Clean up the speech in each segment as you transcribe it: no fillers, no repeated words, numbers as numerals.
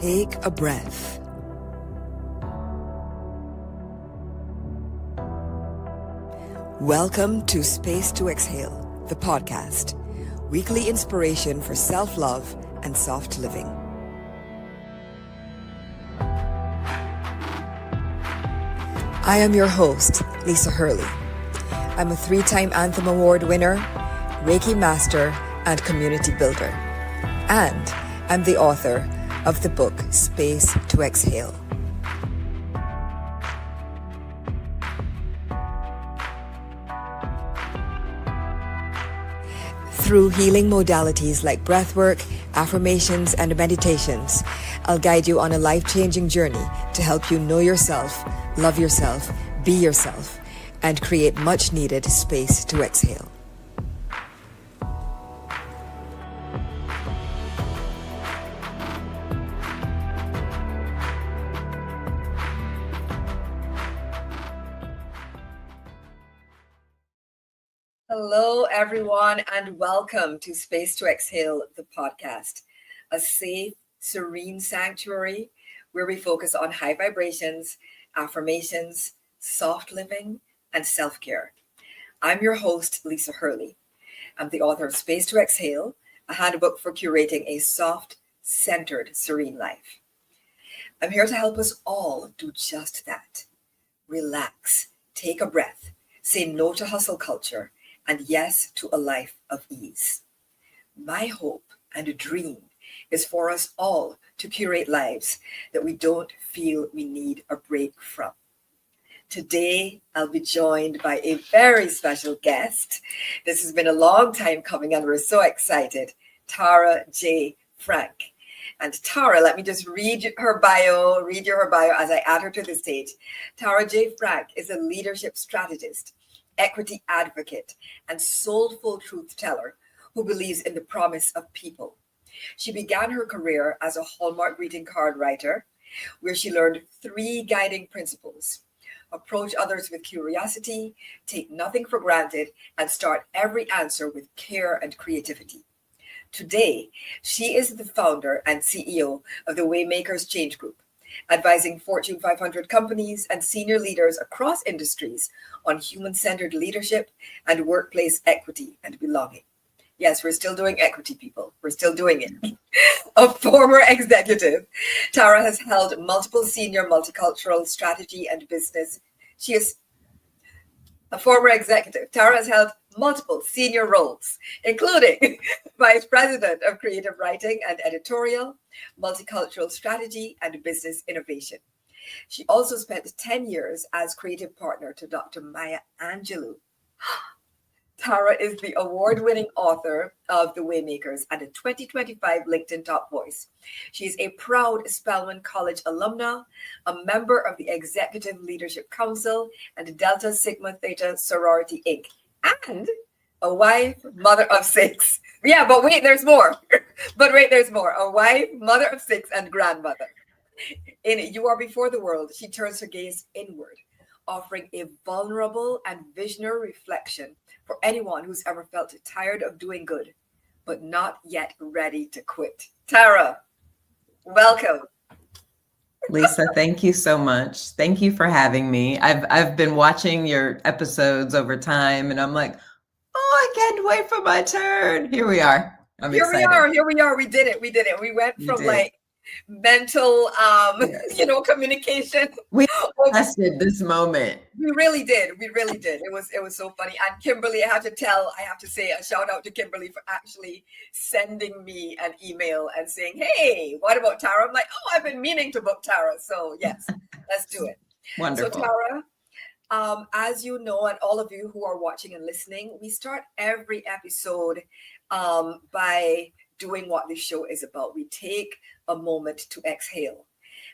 Take a breath. Welcome to Space to Exhale, the podcast. Weekly inspiration for self-love and soft living. I am your host, Lisa Hurley. I'm a 3-time Anthem Award winner, Reiki master, and community builder. And I'm the author of the book, Space to Exhale. Through healing modalities like breathwork, affirmations, and meditations, I'll guide you on a life-changing journey to help you know yourself, love yourself, be yourself, and create much-needed space to exhale. Hello, everyone, and welcome to Space to Exhale, the podcast, a safe, serene sanctuary where we focus on high vibrations, affirmations, soft living, and self-care. I'm your host, Lisa Hurley. I'm the author of Space to Exhale, a handbook for curating a soft, centered, serene life. I'm here to help us all do just that. Relax, take a breath, say no to hustle culture, and yes to a life of ease. My hope and dream is for us all to curate lives that we don't feel we need a break from. Today, I'll be joined by a very special guest. This has been a long time coming and we're so excited. Tara Jaye Frank. And Tara, let me just read you her bio as I add her to the stage. Tara Jaye Frank is a leadership strategist, equity advocate, and soulful truth teller who believes in the promise of people. She began her career as a Hallmark greeting card writer, where she learned 3 guiding principles: approach others with curiosity, take nothing for granted, and start every answer with care and creativity. Today, she is the founder and CEO of the Waymakers Change Group, advising Fortune 500 companies and senior leaders across industries on human-centered leadership and workplace equity and belonging. Yes, we're still doing equity, people. We're still doing it. A former executive, Tara has held multiple senior multicultural strategy and business. She is a former executive. Tara has held multiple senior roles, including Vice President of Creative Writing and Editorial, Multicultural Strategy, and Business Innovation. She also spent 10 years as creative partner to Dr. Maya Angelou. Tara is the award-winning author of The Waymakers and a 2025 LinkedIn Top Voice. She is a proud Spelman College alumna, a member of the Executive Leadership Council and Delta Sigma Theta Sorority Inc., and a wife, mother of 6. Yeah, but wait, there's more. There's more. A wife, mother of 6, and grandmother. In You Are Before the World, she turns her gaze inward, offering a vulnerable and visionary reflection for anyone who's ever felt tired of doing good, but not yet ready to quit. Tara, welcome. Lisa, thank you so much. Thank you for having me. I've been watching your episodes over time, and I'm like, oh, I can't wait for my turn. Here we are. I'm excited. Here we are. We did it. We went from like mental, communication. We tested this moment. We really did. It was so funny. And Kimberly, I have to say a shout out to Kimberly for actually sending me an email and saying, hey, what about Tara? I'm like, oh, I've been meaning to book Tara. So yes, let's do it. Wonderful. So Tara, as you know, and all of you who are watching and listening, we start every episode by doing what this show is about. We take a moment to exhale.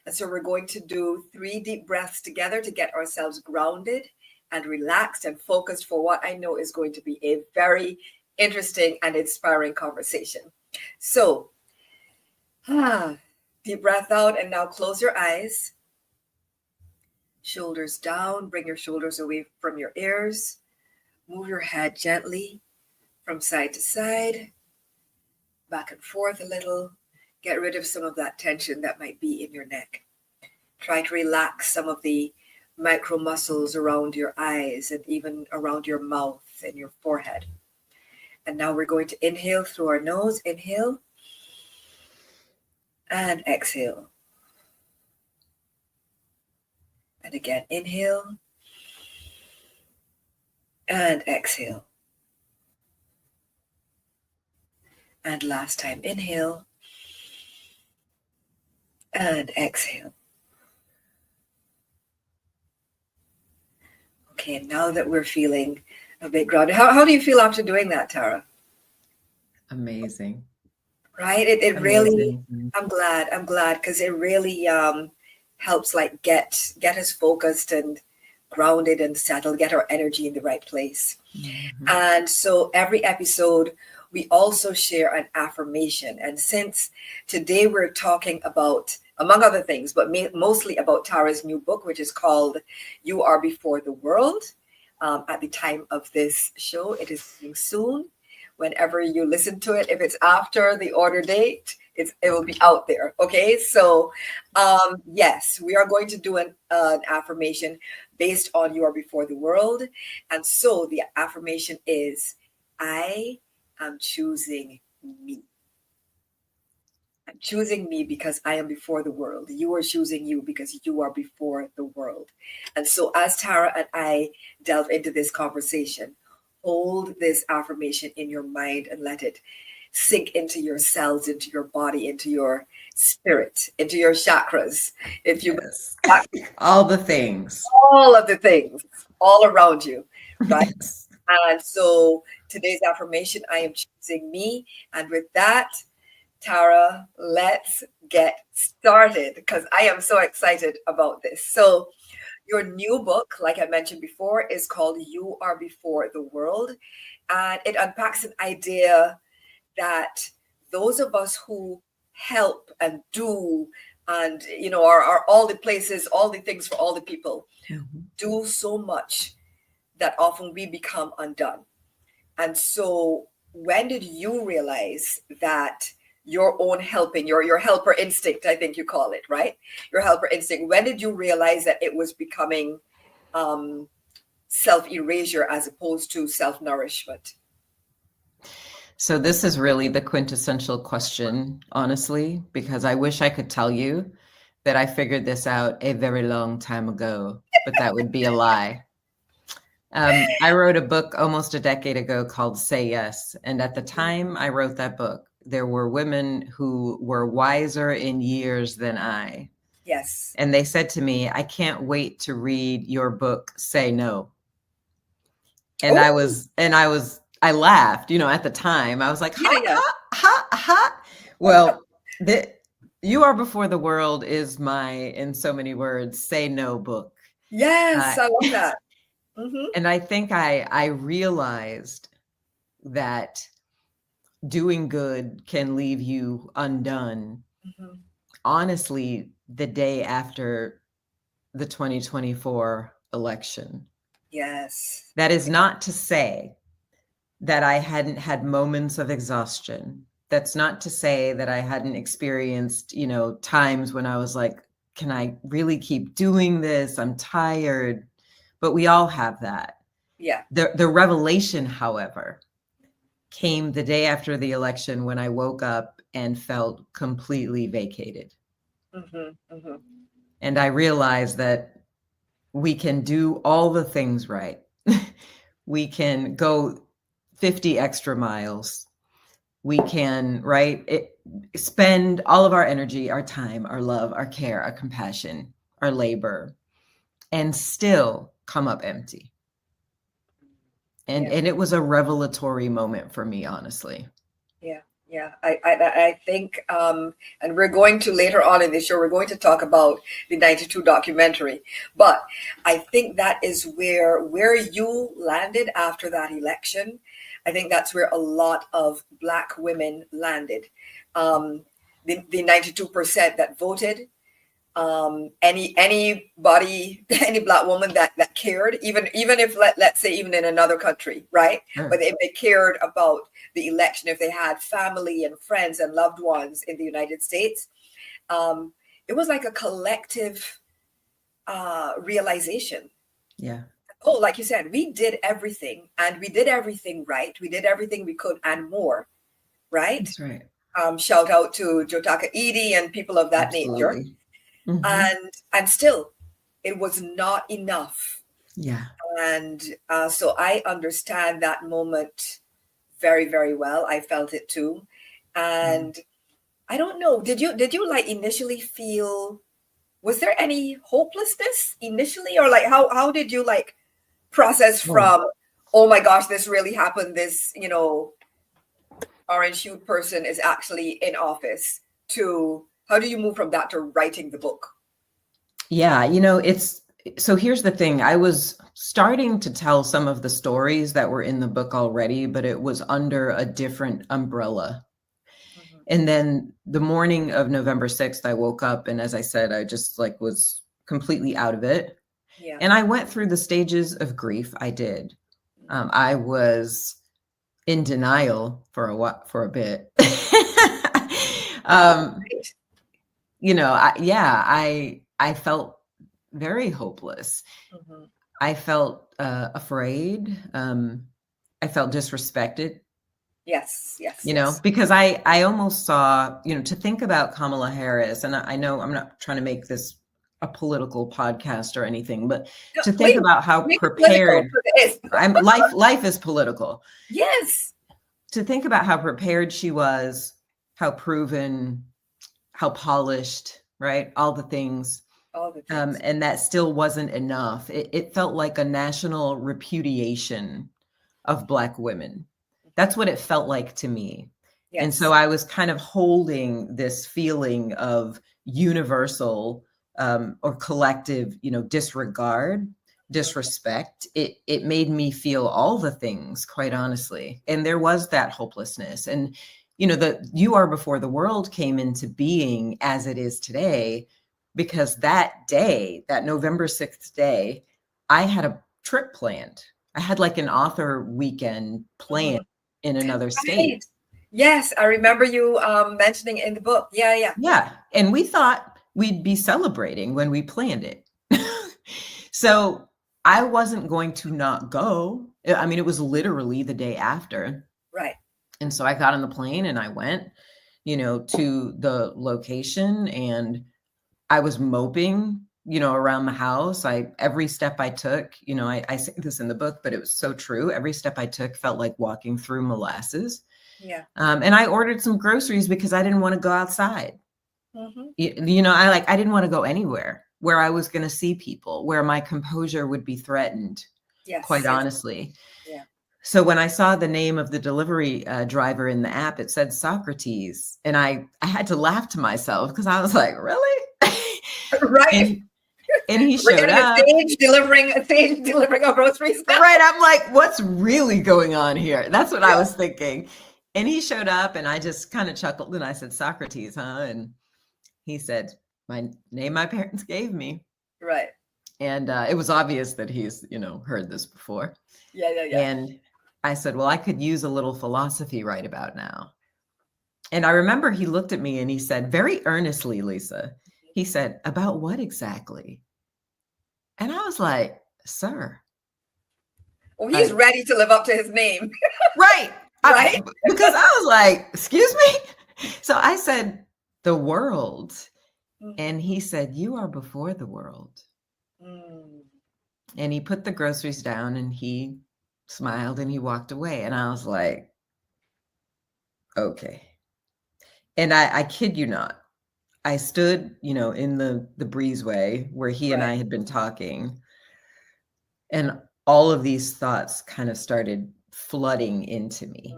And so we're going to do 3 deep breaths together to get ourselves grounded and relaxed and focused for what I know is going to be a very interesting and inspiring conversation. So, deep breath out, and now close your eyes. Shoulders down, bring your shoulders away from your ears. Move your head gently from side to side, back and forth a little. Get rid of some of that tension that might be in your neck. Try to relax some of the micro muscles around your eyes and even around your mouth and your forehead. And now we're going to inhale through our nose. Inhale and exhale. And again, inhale and exhale. And last time, inhale and exhale. Okay, now that we're feeling a bit grounded, how do you feel after doing that, Tara? Amazing. Right? It really, Amazing. I'm glad because it really helps like get us focused and grounded and settled, get our energy in the right place. Mhm. And so every episode, we also share an affirmation. And since today we're talking about, among other things, but mostly about Tara's new book, which is called You Are Before the World. At the time of this show, it is coming soon. Whenever you listen to it, if it's after the order date, it will be out there. Okay, so yes, we are going to do an affirmation based on You Are Before the World. And so the affirmation is, I am choosing me. I'm choosing me because I am before the world. You are choosing you because you are before the world. And so as Tara and I delve into this conversation, hold this affirmation in your mind and let it sink into your cells, into your body, into your spirit, into your chakras. If you Yes. All the things. all of the things all around you, right? Yes. And so today's affirmation, I am choosing me. And with that, Tara, let's get started because I am so excited about this. So, your new book, like I mentioned before, is called You Are Before the World. And it unpacks an idea that those of us who help and do and, are all the places, all the things for all the people, Mhm. do so much that often we become undone. And so, when did you realize that your own helping, your helper instinct, I think you call it, right? Your helper instinct. When did you realize that it was becoming self erasure as opposed to self nourishment? So this is really the quintessential question, honestly, because I wish I could tell you that I figured this out a very long time ago, but that would be a lie. I wrote a book almost a decade ago called Say Yes. And at the time I wrote that book, there were women who were wiser in years than I. Yes. And they said to me, I can't wait to read your book, Say No. And Oh, I laughed, at the time. I was like, yeah, ha, yeah. ha, ha, ha. Well, You Are Before the World is my, in so many words, say no book. Uh, Yes, I love that. Mm-hmm. and I think I realized that doing good can leave you undone. Mm-hmm. Honestly, the day after the 2024 election. Yes. That is not to say that I hadn't had moments of exhaustion. That's not to say that I hadn't experienced, times when I was like, can I really keep doing this? I'm tired. But we all have that. Yeah. The revelation, however, came the day after the election when I woke up and felt completely vacated. Mm-hmm. Mm-hmm. And I realized that we can do all the things right. We can go 50 extra miles. We can, spend all of our energy, our time, our love, our care, our compassion, our labor, and still come up empty. And Yeah. it was a revelatory moment for me, honestly. Yeah, yeah. I think, and we're going to later on in the show, we're going to talk about the 92 documentary. But I think that is where you landed after that election. I think that's where a lot of Black women landed. The 92% that voted, anybody, any Black woman that cared, even if let's say even in another country, right? Sure. But if they cared about the election, if they had family and friends and loved ones in the United States, it was like a collective realization. Yeah. Oh, like you said, we did everything, and we did everything right. We did everything we could and more, right? That's right. Shout out to Jotaka Edie and people of that nature. Absolutely. Mm-hmm. And still, it was not enough. Yeah. And so I understand that moment very, very well. I felt it too. And I don't know, did you like initially feel, was there any hopelessness initially, or like how did you like process from, oh my gosh, this really happened, this, orange hued person is actually in office, to how do you move from that to writing the book? Yeah, so here's the thing. I was starting to tell some of the stories that were in the book already, but it was under a different umbrella. Mm-hmm. And then the morning of November 6th, I woke up, and as I said, I just like was completely out of it. Yeah. And I went through the stages of grief. I did. I was in denial for a bit. I felt very hopeless. Mm-hmm. I felt afraid. I felt disrespected. Yes. Because I almost saw, to think about Kamala Harris, and I know I'm not trying to make this a political podcast or anything, but to think about how prepared life is political. Yes. To think about how prepared she was, how proven, how polished, right? All the things. And that still wasn't enough. It felt like a national repudiation of Black women. That's what it felt like to me. Yes. And so I was kind of holding this feeling of universal or collective, disregard, disrespect. It made me feel all the things, quite honestly. And there was that hopelessness. And, the You Are Before the World came into being as it is today, because that day, that November 6th day, I had a trip planned. I had like an author weekend planned in another state. Right. Yes, I remember you mentioning in the book. Yeah. Yeah, and we thought we'd be celebrating when we planned it. So I wasn't going to not go. I mean, it was literally the day after. Right. And so I got on the plane and I went, to the location, and I was moping, around the house. Every step I took, I say this in the book, but it was so true. Every step I took felt like walking through molasses. Yeah. And I ordered some groceries because I didn't want to go outside. Mm-hmm. I didn't want to go anywhere where I was going to see people, where my composure would be threatened. Yes. Quite honestly. Yeah. So when I saw the name of the delivery driver in the app, it said Socrates. And I had to laugh to myself because I was like, really? Right. And he showed up. Delivering our groceries. Right. I'm like, what's really going on here? That's what I was thinking. And he showed up, and I just kind of chuckled, and I said, Socrates, huh? And he said, my name my parents gave me. Right. And it was obvious that he's, heard this before. Yeah. And I said, well, I could use a little philosophy right about now. And I remember he looked at me and he said, very earnestly, Lisa, he said, about what exactly? And I was like, sir. Well, he's ready to live up to his name. Right. Right. Because I was like, excuse me. So I said, the world. And he said, you are before the world. And he put the groceries down and he smiled and he walked away. And I was like, okay. And I kid you not, I stood, in the breezeway where he and I had been talking. And all of these thoughts kind of started flooding into me.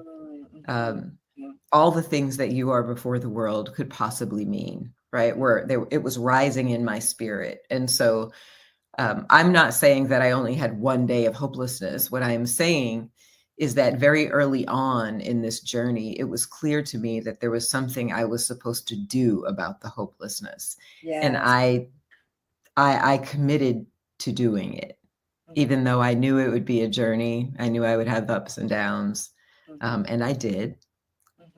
All the things that you are before the world could possibly mean, right? It was rising in my spirit. And so I'm not saying that I only had one day of hopelessness. What I am saying is that very early on in this journey, it was clear to me that there was something I was supposed to do about the hopelessness. And Yes. I committed to doing it, even though I knew it would be a journey. I knew I would have ups and downs, and I did.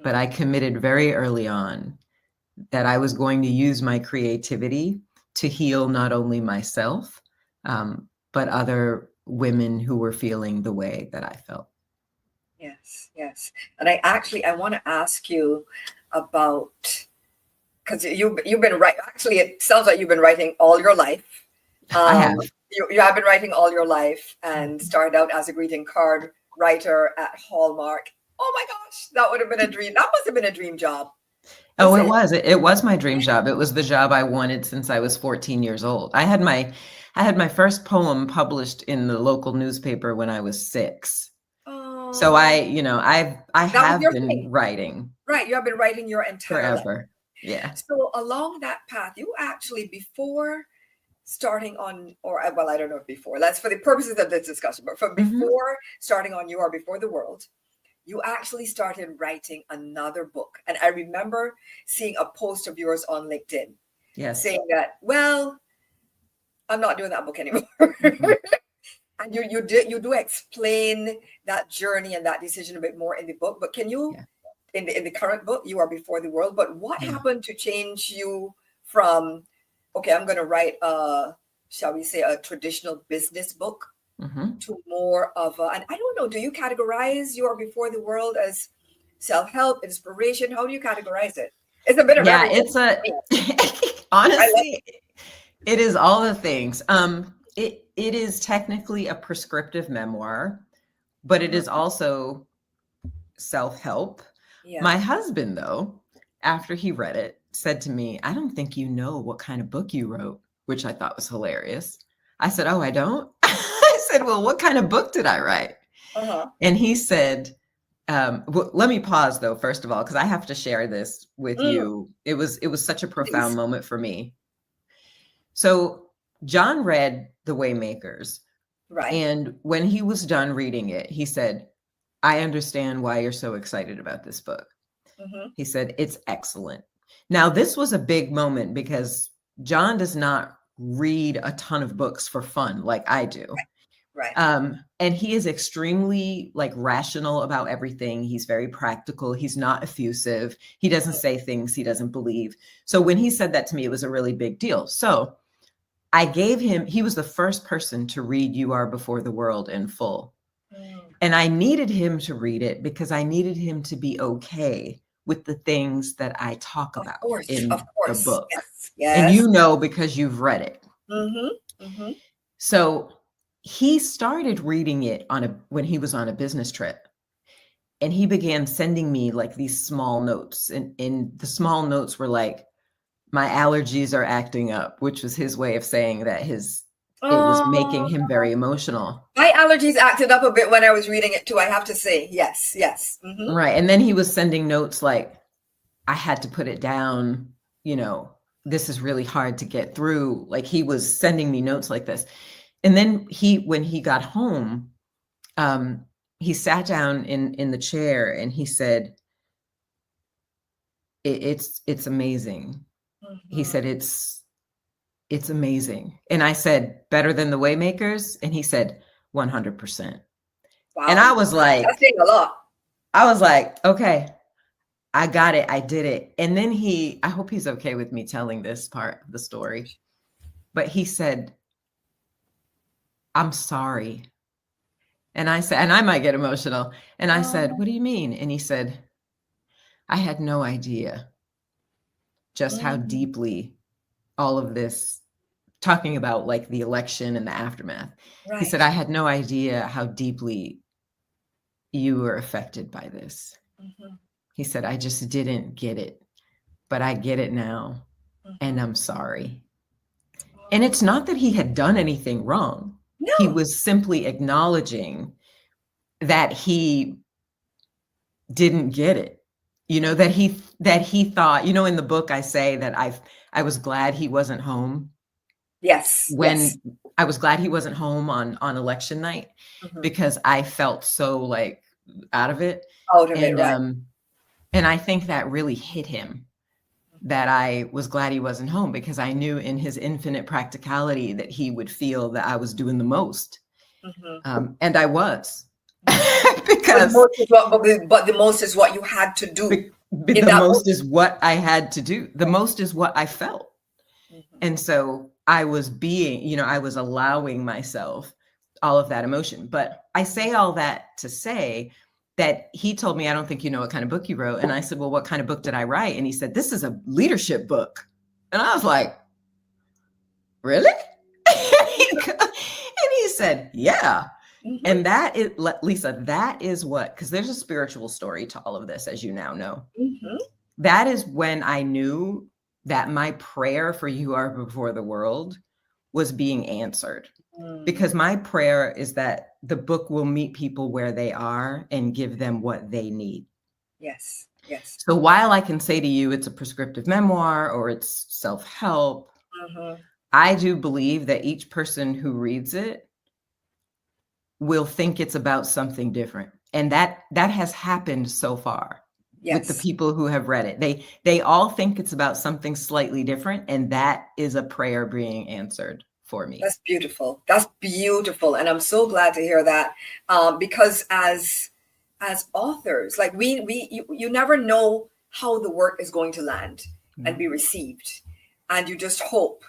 But I committed very early on that I was going to use my creativity to heal not only myself, but other women who were feeling the way that I felt. Yes, yes. And I want to ask you about, because you've been right. Actually, it sounds like you've been writing all your life. I have. You have been writing all your life and started out as a greeting card writer at Hallmark. Oh my gosh, that would have been a dream. That must have been a dream job. Oh, it was. It was my dream job. It was the job I wanted since I was 14 years old. I had my first poem published in the local newspaper when I was 6. Oh, so I have been writing. Right, you have been writing your entire life. Forever. Yeah. So along that path, you actually, before starting on, or well, I don't know if before, that's for the purposes of this discussion, but from before starting on You Are Before the World, you actually started writing another book. And I remember seeing a post of yours on LinkedIn saying that, well, I'm not doing that book anymore. And you do explain that journey and that decision a bit more in the book. But can you, in the current book, You Are Before the World, but what happened to change you from, okay, I'm going to write shall we say, a traditional business book to more of a, and I don't know, do you categorize You Are Before the World as self-help, inspiration? How do you categorize it? It's a bit of everything. It's a honestly, it is all the things. It is technically a prescriptive memoir, but it is also self-help. My husband, though, after he read it, said to me, I don't think you know what kind of book you wrote, which I thought was hilarious. I said, oh, I don't? I said, well, what kind of book did I write? And he said, well, let me pause, though, first of all, because I have to share this with you. It was such a profound moment for me. So John read The Waymakers. Right. And when he was done reading it, he said, I understand why you're so excited about this book. He said, it's excellent. Now, this was a big moment because John does not read a ton of books for fun like I do. Right. And he is extremely rational about everything. He's very practical. He's not effusive. He doesn't say things he doesn't believe. So when he said that to me, it was a really big deal. So I gave him, he was the first person to read You Are Before the World in full. And I needed him to read it because I needed him to be okay with the things that I talk about in the book. Yes. And you know, because you've read it. So he started reading it when he was on a business trip. And he began sending me these small notes. And the small notes were like, my allergies are acting up, which was his way of saying that it was making him very emotional. My allergies acted up a bit when I was reading it too, I have to say. Yes. Right. And then he was sending notes like, I had to put it down, this is really hard to get through. He was sending me notes like this. And then when he got home, he sat down in the chair and he said, it's amazing. He said, it's amazing. And I said, better than The Waymakers? And he said, 100%. Wow. And I was like, that's saying a lot. I was like, okay, I got it. I did it. And then I hope he's okay with me telling this part of the story, but he said, I'm sorry. And I said, and I might get emotional. And I said, what do you mean? And he said, I had no idea just how deeply all of this, talking about the election and the aftermath. Right. He said, I had no idea how deeply you were affected by this. He said, I just didn't get it, but I get it now. And I'm sorry. And it's not that he had done anything wrong. No. He was simply acknowledging that he didn't get it. That he thought, in the book I say that I was glad he wasn't home. Yes. I was glad he wasn't home on election night because I felt so out of it. Out of it, right? And I think that really hit him, that I was glad he wasn't home, because I knew in his infinite practicality that he would feel that I was doing the most. And I was. Because but the most is what you had to do. The most is what I had to do. The most is what I felt. And so I was being, I was allowing myself all of that emotion. But I say all that to say that he told me, I don't think you know what kind of book you wrote. And I said, well, what kind of book did I write? And he said, this is a leadership book. And I was like, really? And he said, yeah. And that is, Lisa, that is what, because there's a spiritual story to all of this, as you now know. That is when I knew that my prayer for You Are Before the World was being answered. Because my prayer is that the book will meet people where they are and give them what they need. Yes, yes. So while I can say to you it's a prescriptive memoir or it's self-help, I do believe that each person who reads it will think it's about something different. And that has happened so far with the people who have read it. They all think it's about something slightly different, and that is a prayer being answered for me. That's beautiful. That's beautiful. And I'm so glad to hear that, because as authors, like you never know how the work is going to land and be received. And you just hope,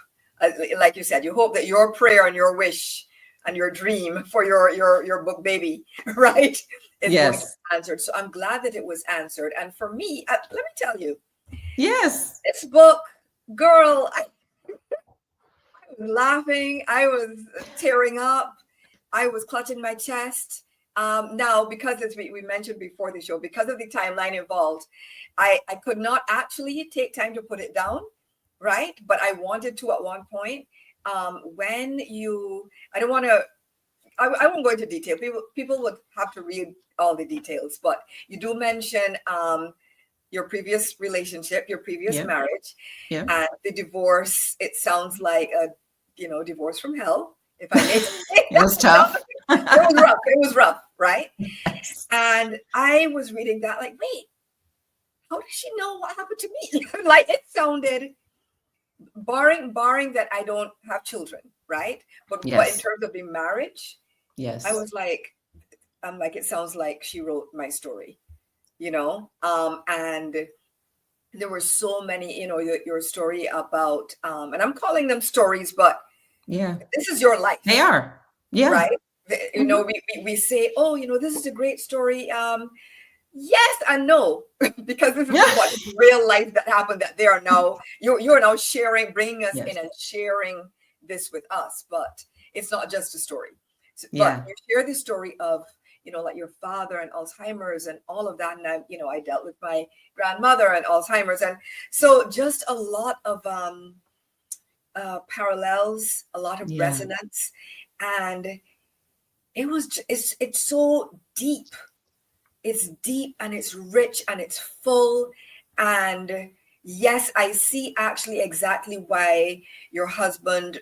like you said, you hope that your prayer and your wish and your dream for your book baby, right, is going to be answered. So I'm glad that it was answered. And for me, let me tell you, this book, girl, I was laughing, I was tearing up, I was clutching my chest. Now, because as we mentioned before the show, because of the timeline involved, I could not actually take time to put it down, right? But I wanted to at one point. When you, I won't go into detail. People would have to read all the details, but you do mention your previous relationship, your previous marriage, and the divorce. It sounds like a, divorce from hell, if I may say. It was tough. It was rough, right? And I was reading that like, wait, how does she know what happened to me? Like, it sounded, barring that I don't have children, right? But in terms of the marriage, I was like, it sounds like she wrote my story, and there were so many, your story about, and I'm calling them stories, but this is your life. They are. Yeah. Right. We say, oh, this is a great story. Yes and no, because this is what real life that happened, that they are now, you're now sharing, bringing us in and sharing this with us. But it's not just a story. But you share the story of, like your father and Alzheimer's and all of that. And I dealt with my grandmother and Alzheimer's. And so just a lot of parallels, a lot of resonance. And it's so deep. It's deep and it's rich and it's full. And yes, I see actually exactly why your husband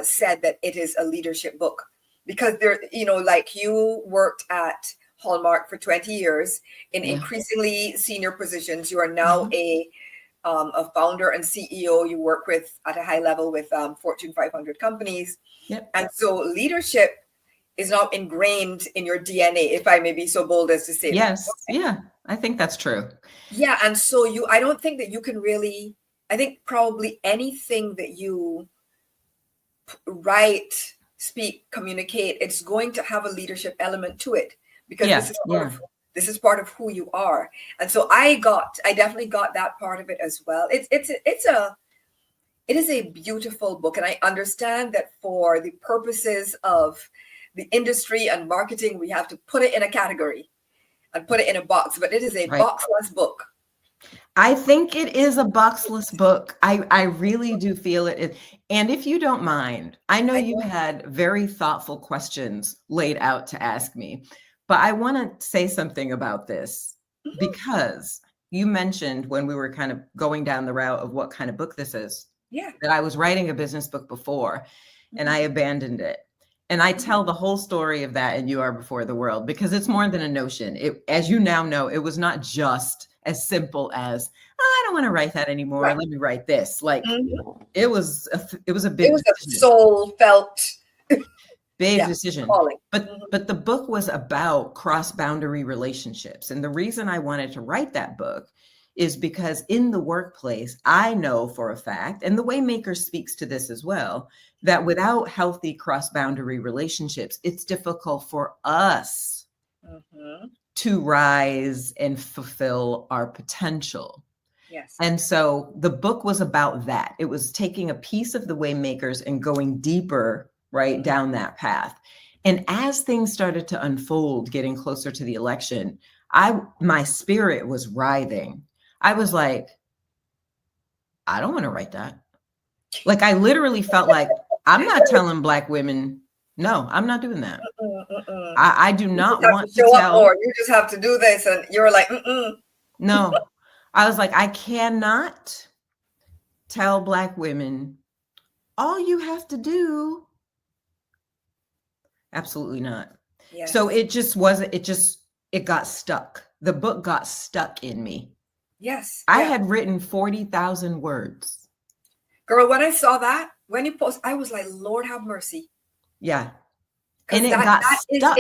said that it is a leadership book, because there, like you worked at Hallmark for 20 years in increasingly senior positions. You are now a founder and CEO. You work with at a high level with Fortune 500 companies. And so leadership is now ingrained in your DNA, if I may be so bold as to say. Yes. Yeah, I think that's true. Yeah. And so I don't think that you can really, I think probably anything that you write, speak, communicate, it's going to have a leadership element to it, because this is part of who you are. And so I definitely got that part of it as well. It is a beautiful book. And I understand that for the purposes of the industry and marketing, we have to put it in a category and put it in a box, but it is a boxless book. I think it is a boxless book. I really do feel it. And if you don't mind, I know you had very thoughtful questions laid out to ask me, but I want to say something about this, because you mentioned when we were kind of going down the route of what kind of book this is, that I was writing a business book before and I abandoned it. And I tell the whole story of that in You Are Before the World, because it's more than a notion. It, as you now know, it was not just as simple as, oh, I don't want to write that anymore. Right. Let me write this. Like it was a It big was a decision. soul felt Big decision. calling. But the book was about cross-boundary relationships. And the reason I wanted to write that book is because in the workplace, I know for a fact, and the Waymakers speaks to this as well, that without healthy cross-boundary relationships, it's difficult for us to rise and fulfill our potential. Yes. And so the book was about that. It was taking a piece of the Waymakers and going deeper, right, down that path. And as things started to unfold, getting closer to the election, my spirit was writhing. I was like, I don't want to write that. Like, I literally felt like, I'm not telling Black women, no, I'm not doing that. I do not want to show tell. up more. You just have to do this. And you were like, No, I was like, I cannot tell Black women, all you have to do. Absolutely not. Yes. So it just wasn't, it got stuck. The book got stuck in me. Yes. I had written 40,000 words. Girl, when I saw that, when you post, I was like, Lord have mercy. Yeah. And it got stuck.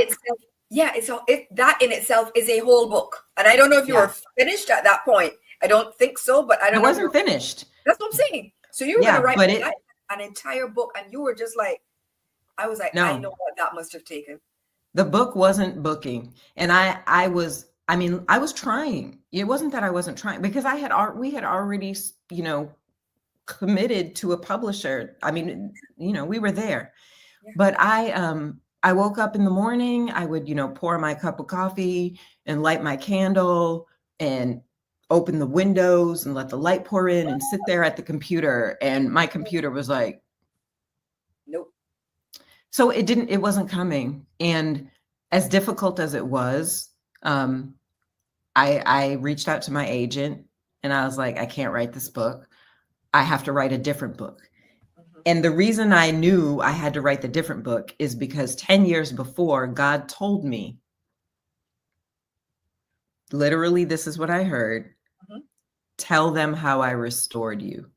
That in itself is a whole book. And I don't know if you were finished at that point. I don't think so, but I don't know. I wasn't finished. That's what I'm saying. So you were going to write an entire book, and you were just like, I was like, no. I know what that must have taken. The book wasn't booking. And I was trying. It wasn't that I wasn't trying, because we had already, committed to a publisher. I mean, we were there. Yeah. But I woke up in the morning, I would, pour my cup of coffee and light my candle and open the windows and let the light pour in and sit there at the computer. And my computer was like, nope. So it wasn't coming. And as difficult as it was, I reached out to my agent and I was like, I can't write this book. I have to write a different book. And the reason I knew I had to write the different book is because 10 years before, God told me, literally, this is what I heard. Tell them how I restored you.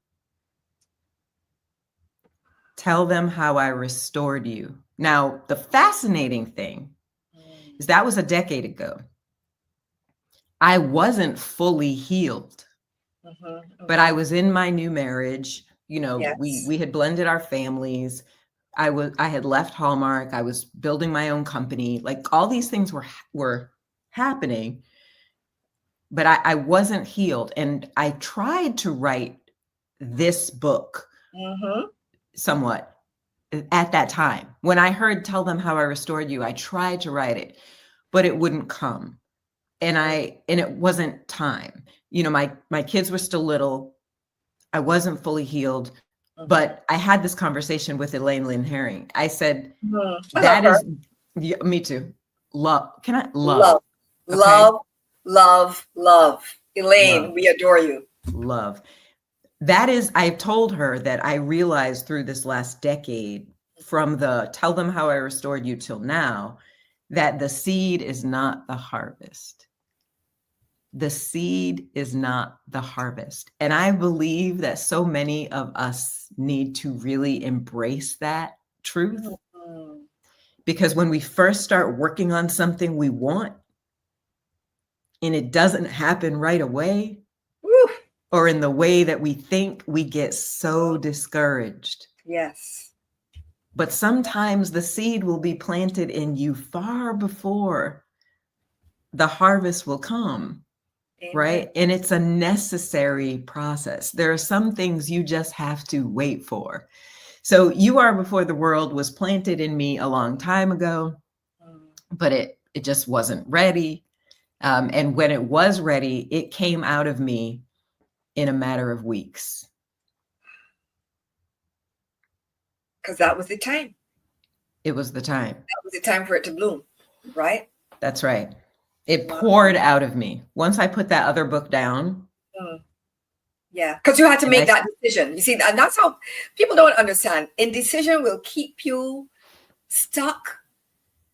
Tell them how I restored you. Now, the fascinating thing is that was a decade ago. I wasn't fully healed, but I was in my new marriage. We had blended our families. I had left Hallmark. I was building my own company. Like, all these things were happening, but I wasn't healed. And I tried to write this book somewhat at that time. When I heard Tell Them How I Restored You, I tried to write it, but it wouldn't come. And it wasn't time. My kids were still little. I wasn't fully healed, but I had this conversation with Elaine Lynn Herring. I said, that is, me too. Love. Can I love? Love. Elaine, we adore you. Love. That is, I've told her that I realized through this last decade, from the Tell Them How I Restored You till now, that the seed is not the harvest. The seed is not the harvest. And I believe that so many of us need to really embrace that truth. Because when we first start working on something we want, and it doesn't happen right away, or in the way that we think, we get so discouraged. Yes. But sometimes the seed will be planted in you far before the harvest will come. Amen. Right? And it's a necessary process. There are some things you just have to wait for. So You Are Before the World was planted in me a long time ago, but it just wasn't ready. And when it was ready, it came out of me in a matter of weeks. Because that was the time. It was the time. That was the time for it to bloom, right? That's right. It poured out of me. Once I put that other book down. Yeah, because you had to make that decision. You see, and that's how people don't understand. Indecision will keep you stuck.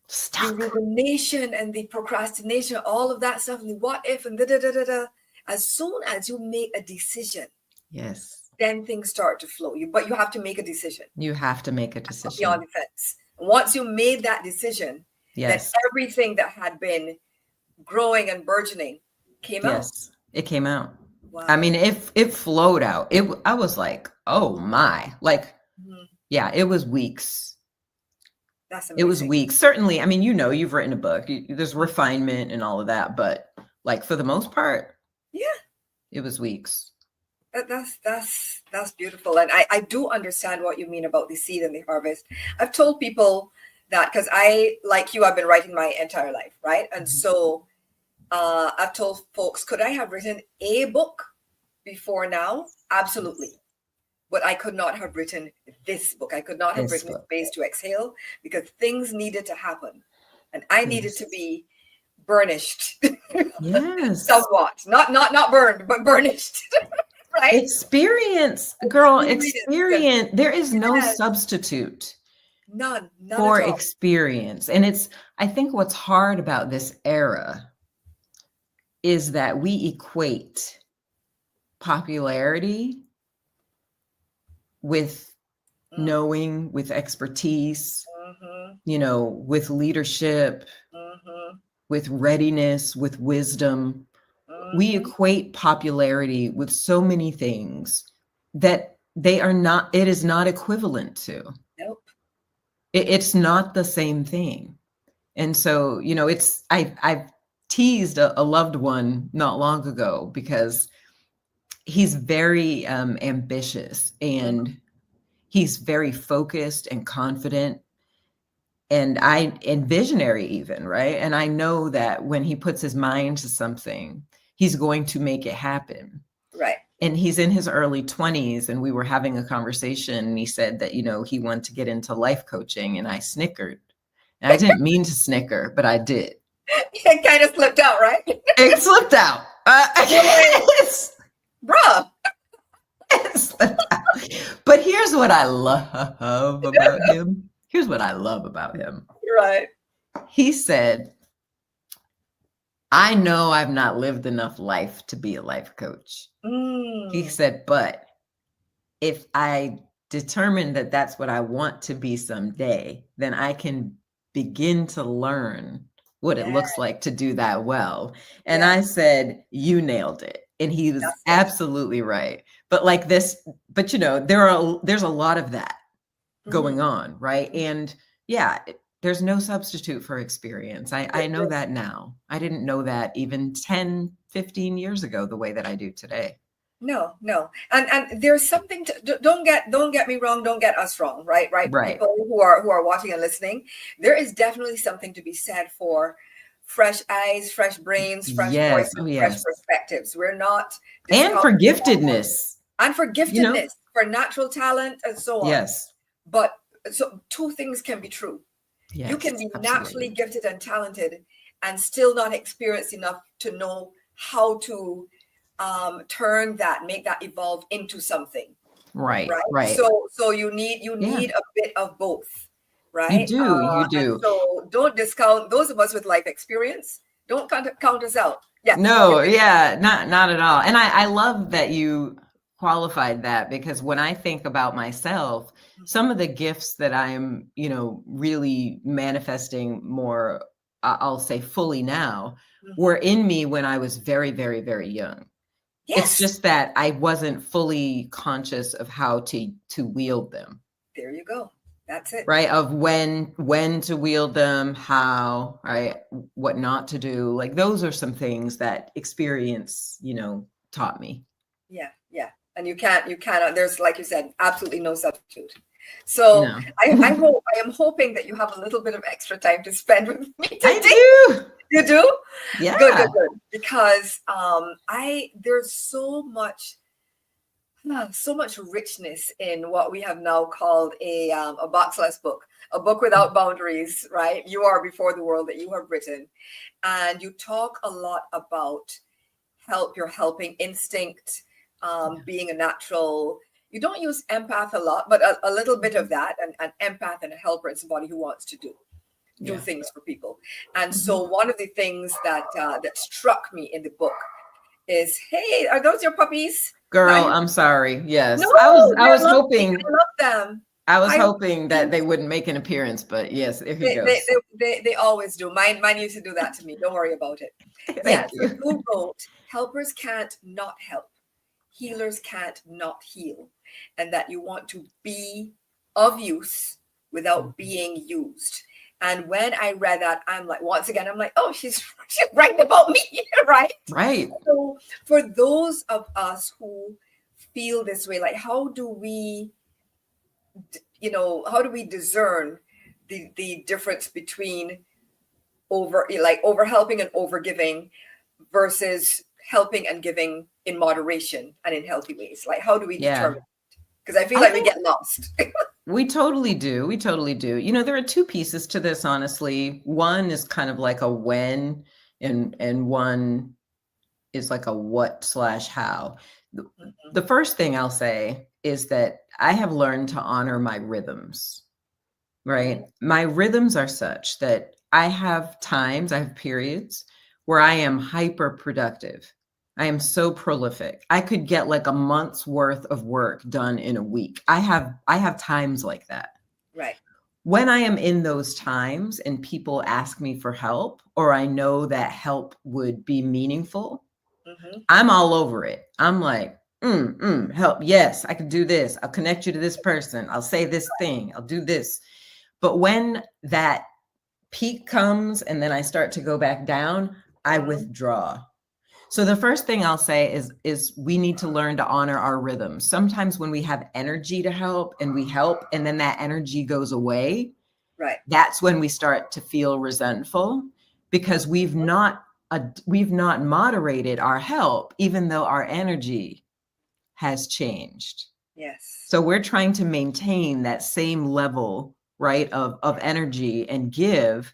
The Stuck. rumination and the procrastination, all of that stuff, and the what if and da da da da da. As soon as you make a decision, Yes. then things start to flow. But you have to make a decision. You have to make a Be decision. on the fence. Once you made that decision, Yes. then everything that had been growing and burgeoning came out. Yes. It came out. Wow. I mean, it flowed out. I was like, oh my, like, yeah, it was weeks. That's It was amazing. weeks. Certainly. I mean, you've written a book. There's refinement and all of that, but like for the most part, Yeah, it was weeks. that's beautiful. And I do understand what you mean about the seed and the harvest. I've told people that because I, like you, I've been writing my entire life, right? And so I've told folks, could I have written a book before now? Absolutely. But I could not have written this book. I could not have written Space to Exhale because things needed to happen. And I needed to be burnished. Yes. Somewhat. Not burned, but burnished. Right? Experience, girl, experience. There is no substitute. None for at all. Experience. And I think what's hard about this era is that we equate popularity with knowing, with expertise, with leadership, with readiness, with wisdom. We equate popularity with so many things that it is not equivalent to. Nope. It's not the same thing. And so, I've teased a loved one not long ago because he's very ambitious and he's very focused and confident and visionary even, right? And I know that when he puts his mind to something, he's going to make it happen. Right. And he's in his early 20s and we were having a conversation and he said that, he wanted to get into life coaching and I snickered. And I didn't mean to snicker, but I did. It kind of slipped out, right? It slipped out. Bruh. It slipped out. But here's what I love about him. Here's what I love about him. Right. He said, I know I've not lived enough life to be a life coach. He said, but if I determine that that's what I want to be someday, then I can begin to learn what it looks like to do that well. And I said, you nailed it. And he was absolutely right. But like this, but there's a lot of that going on, right? And there's no substitute for experience. I know that now. I didn't know that even 10, 15 years ago, the way that I do today. No. And there's something don't get me wrong, don't get us wrong, right? People who are watching and listening, there is definitely something to be said for fresh eyes, fresh brains, fresh voices, fresh perspectives. We're not and for giftedness. And for giftedness, for natural talent and so on. Yes. But so two things can be true. Yes, you can be naturally gifted and talented and still not experienced enough to know how to make that evolve into something. Right. So you need a bit of both, right? You do. So don't discount those of us with life experience. Don't count us out. Yeah. No, not at all. And I love that you qualified that because when I think about myself, some of the gifts that I'm, really manifesting more, I'll say fully now, were in me when I was very, very, very young. Yes. It's just that I wasn't fully conscious of how to wield them. There you go. That's it. Right. Of when to wield them, how, right. What not to do. Like those are some things that experience, taught me. Yeah. And you cannot, there's, like you said, absolutely no substitute. So I am hoping that you have a little bit of extra time to spend with me today. I do. You do? Yeah. Good. Because there's so much richness in what we have now called a boxless book, a book without boundaries, right? You are before the world that you have written. And you talk a lot about your helping instinct, being a natural, You don't use empath a lot, but a little bit of that, and an empath and a helper and somebody who wants to do things for people. And so one of the things that that struck me in the book is, hey, are those your puppies? Girl, I'm sorry. Yes. No, I was lovely. hoping I love them. I was hoping that they wouldn't make an appearance, but yes, there he goes. They always do. Mine used to do that to me. Don't worry about it. Thank So you. you wrote, helpers can't not help. Healers can't not heal. And that you want to be of use without being used. And when I read that, I'm like, once again, I'm like, oh, she's writing about me, right? Right. So for those of us who feel this way, like, how do we discern the difference between over helping and over giving versus helping and giving in moderation and in healthy ways? Like, how do we determine? Because I feel like we get lost. We totally do. We totally do. You know, there are two pieces to this, honestly. One is kind of like a when, and one is like a what/how. The first thing I'll say is that I have learned to honor my rhythms, right? My rhythms are such that I have periods where I am hyper productive. I am so prolific. I could get like a month's worth of work done in a week. I have times like that. Right. When I am in those times and people ask me for help, or I know that help would be meaningful, I'm all over it. I'm like, help. Yes, I can do this. I'll connect you to this person. I'll say this thing. I'll do this. But when that peak comes and then I start to go back down, I withdraw. So the first thing I'll say is we need to learn to honor our rhythms. Sometimes when we have energy to help and we help and then that energy goes away, right, that's when we start to feel resentful because we've not moderated our help, even though our energy has changed. Yes. So we're trying to maintain that same level, right, of energy and give,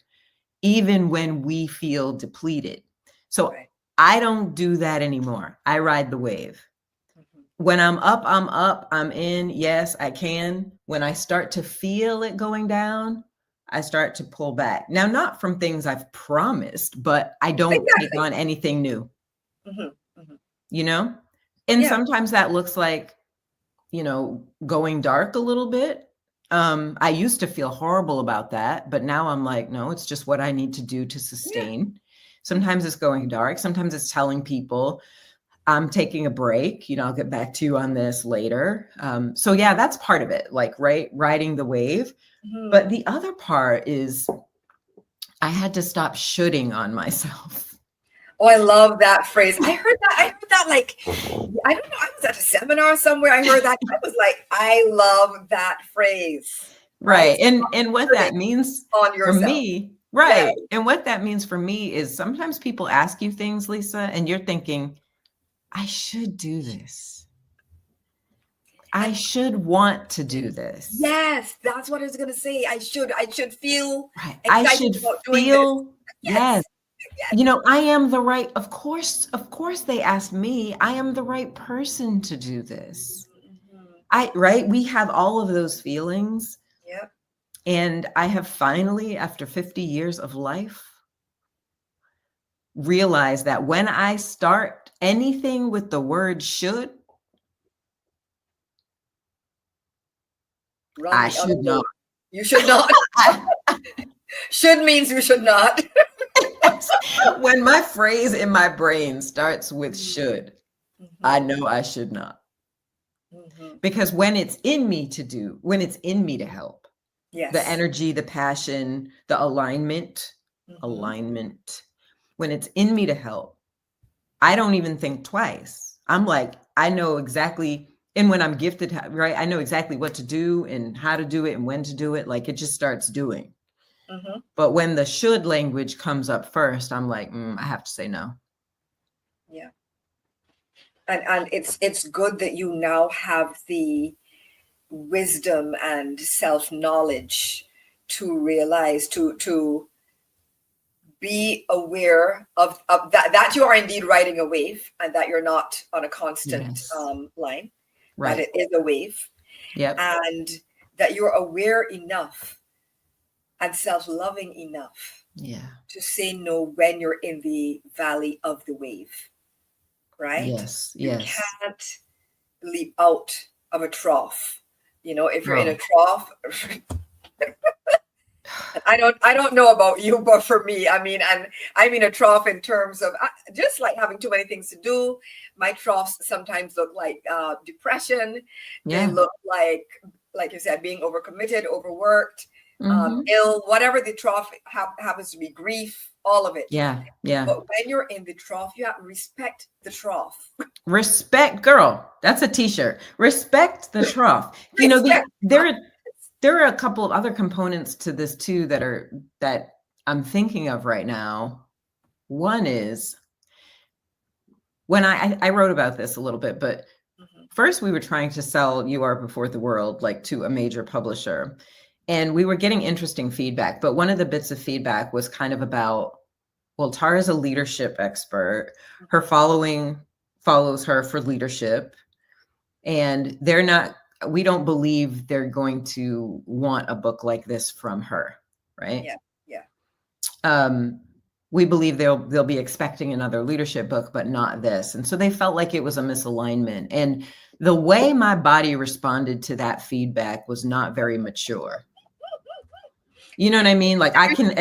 even when we feel depleted. So I don't do that anymore. I ride the wave. When I'm up, I'm in. Yes, I can. When I start to feel it going down, I start to pull back. Now, not from things I've promised, but I don't take on anything new. You know? And sometimes that looks like, you know, going dark a little bit. I used to feel horrible about that, but now I'm like, no, it's just what I need to do to sustain. Sometimes it's going dark. Sometimes it's telling people I'm taking a break. You know, I'll get back to you on this later. So yeah, that's part of it, like, right, riding the wave. But the other part is I had to stop shoulding on myself. Oh, I love that phrase. I heard that like, I don't know, I was at a seminar somewhere. I heard that. I was like, I love that phrase. Right. And what that means on for me, right. Yeah. And what that means for me is sometimes people ask you things, Lisa, and you're thinking, I should do this. I should want to do this. Yes, that's what I was going to say. I should feel right. I should feel, yes. You know, I am the right, of course they asked me, I am the right person to do this. Right. We have all of those feelings. Yep. And I have finally, after 50 years of life, realized that when I start anything with the word should, I should not. You should not. Should means you should not. When my phrase in my brain starts with should, I know I should not. Because when it's in me to do, when it's in me to help, the energy, the passion, the alignment, when it's in me to help, I don't even think twice. I'm like, I know exactly. And when I'm gifted, right, I know exactly what to do and how to do it and when to do it. Like, it just starts doing. But when the should language comes up first, I'm like, I have to say no. Yeah. And it's good that you now have the wisdom and self-knowledge to realize, to be aware of that you are indeed riding a wave and that you're not on a constant line. that it is a wave, Yep. and that you're aware enough and self-loving enough to say no when you're in the valley of the wave, right? Yes. You Yes. can't leap out of a trough. If you're in a Oh. trough, I don't know about you, but for me, and I mean a trough in terms of just like having too many things to do. My troughs sometimes look like depression. They Yeah. look like you said, being overcommitted, overworked, Mm-hmm. ill, whatever the trough happens to be, grief, all of it. Yeah. Yeah. But when you're in the trough, you have to respect the trough. Respect, girl. That's a t-shirt. Respect the trough. There are a couple of other components to this too that I'm thinking of right now. One is when I wrote about this a little bit, but first we were trying to sell You Are Before the World, like to a major publisher. And we were getting interesting feedback. But one of the bits of feedback was kind of about, well, Tara's a leadership expert. Her following follows her for leadership. And we don't believe they're going to want a book like this from her, right? Yeah. We believe they'll be expecting another leadership book, but not this. And so they felt like it was a misalignment. And the way my body responded to that feedback was not very mature. You know what I mean? Like Can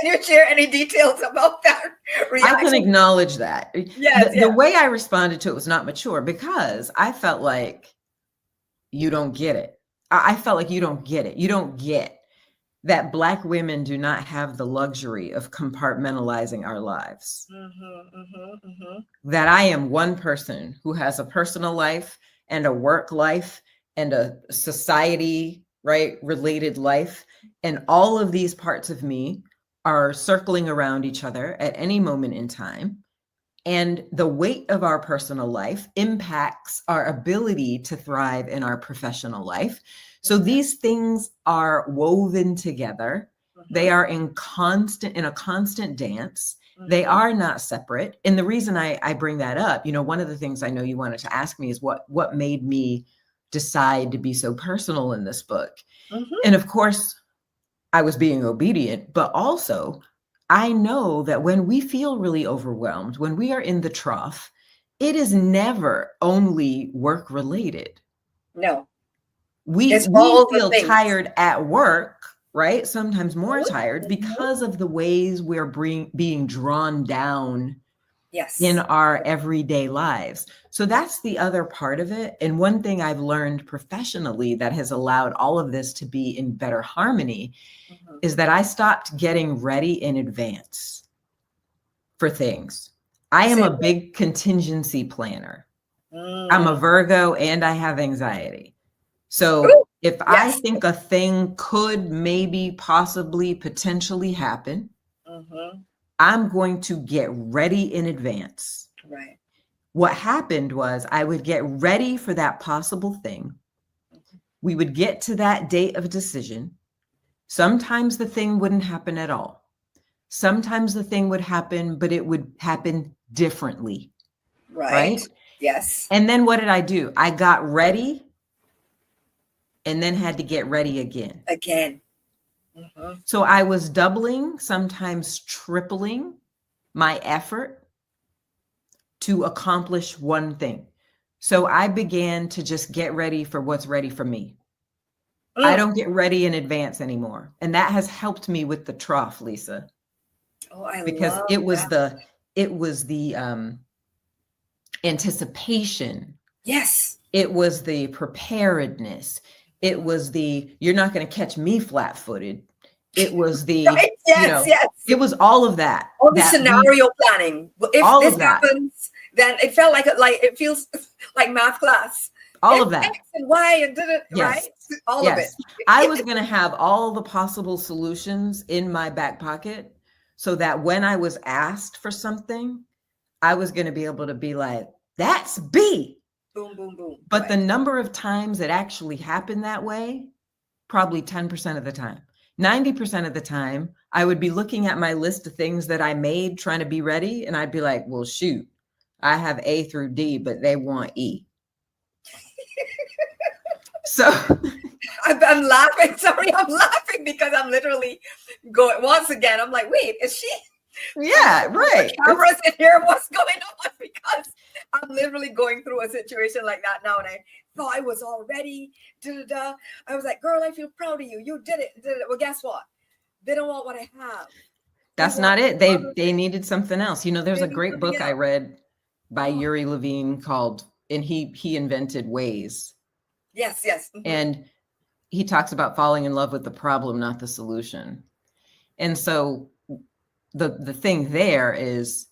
you share any details about that reaction? I can acknowledge that. Yes, the way I responded to it was not mature because I felt like you don't get it. I felt like you don't get it. You don't get that Black women do not have the luxury of compartmentalizing our lives. That I am one person who has a personal life and a work life and a society, right, related life. And all of these parts of me are circling around each other at any moment in time. And the weight of our personal life impacts our ability to thrive in our professional life. So these things are woven together. They are in a constant dance. They are not separate. And the reason I bring that up, one of the things I know you wanted to ask me is what made me decide to be so personal in this book. And of course, I was being obedient, but also I know that when we feel really overwhelmed, when we are in the trough, it is never only work related. No. We feel tired at work, right? Sometimes more tired because of the ways we're being drawn down in our everyday lives. So that's the other part of it. And one thing I've learned professionally that has allowed all of this to be in better harmony is that I stopped getting ready in advance for things. I am a big contingency planner. I'm a Virgo and I have anxiety. So if I think a thing could maybe possibly potentially happen, I'm going to get ready in advance. Right. What happened was I would get ready for that possible thing. We would get to that date of decision. Sometimes the thing wouldn't happen at all. Sometimes the thing would happen, but it would happen differently. Right? Yes. And then what did I do? I got ready and then had to get ready again. So I was doubling, sometimes tripling my effort to accomplish one thing. So I began to just get ready for what's ready for me. I don't get ready in advance anymore. And that has helped me with the trough, Lisa. Because it was the anticipation. Yes. It was the preparedness. It was the, you're not going to catch me flat-footed. It was the, it was all of that. All the scenario planning. If this happens, then it felt like it feels like math class. All of that. X and Y and right? All of it. I was going to have all the possible solutions in my back pocket so that when I was asked for something, I was going to be able to be like, that's B. Boom, boom, boom. But the number of times it actually happened that way, probably 10% of the time. 90% of the time, I would be looking at my list of things that I made trying to be ready. And I'd be like, well, shoot, I have A through D, but they want E. So I'm laughing. Sorry, I'm laughing because I'm literally going once again. I'm like, wait, is she? yeah, right. Cameras in here. What's going on? Because I'm literally going through a situation like that now, and I thought I was all ready. I was like, girl, I feel proud of you. You did it. Well, guess what? They don't want what I have. That's not it. They needed something else. You know, there's a great book I read by Yuri Levine called, and he invented ways. Yes. Mm-hmm. And he talks about falling in love with the problem, not the solution. And so the thing there is,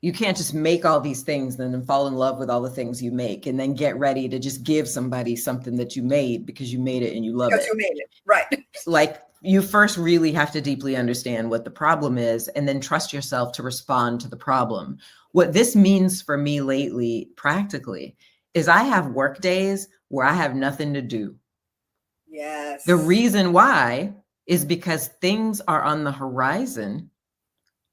you can't just make all these things and then fall in love with all the things you make and then get ready to just give somebody something that you made because you made it and you love it. Because you made it, right. Like, you first really have to deeply understand what the problem is and then trust yourself to respond to the problem. What this means for me lately, practically, is I have work days where I have nothing to do. Yes. The reason why is because things are on the horizon,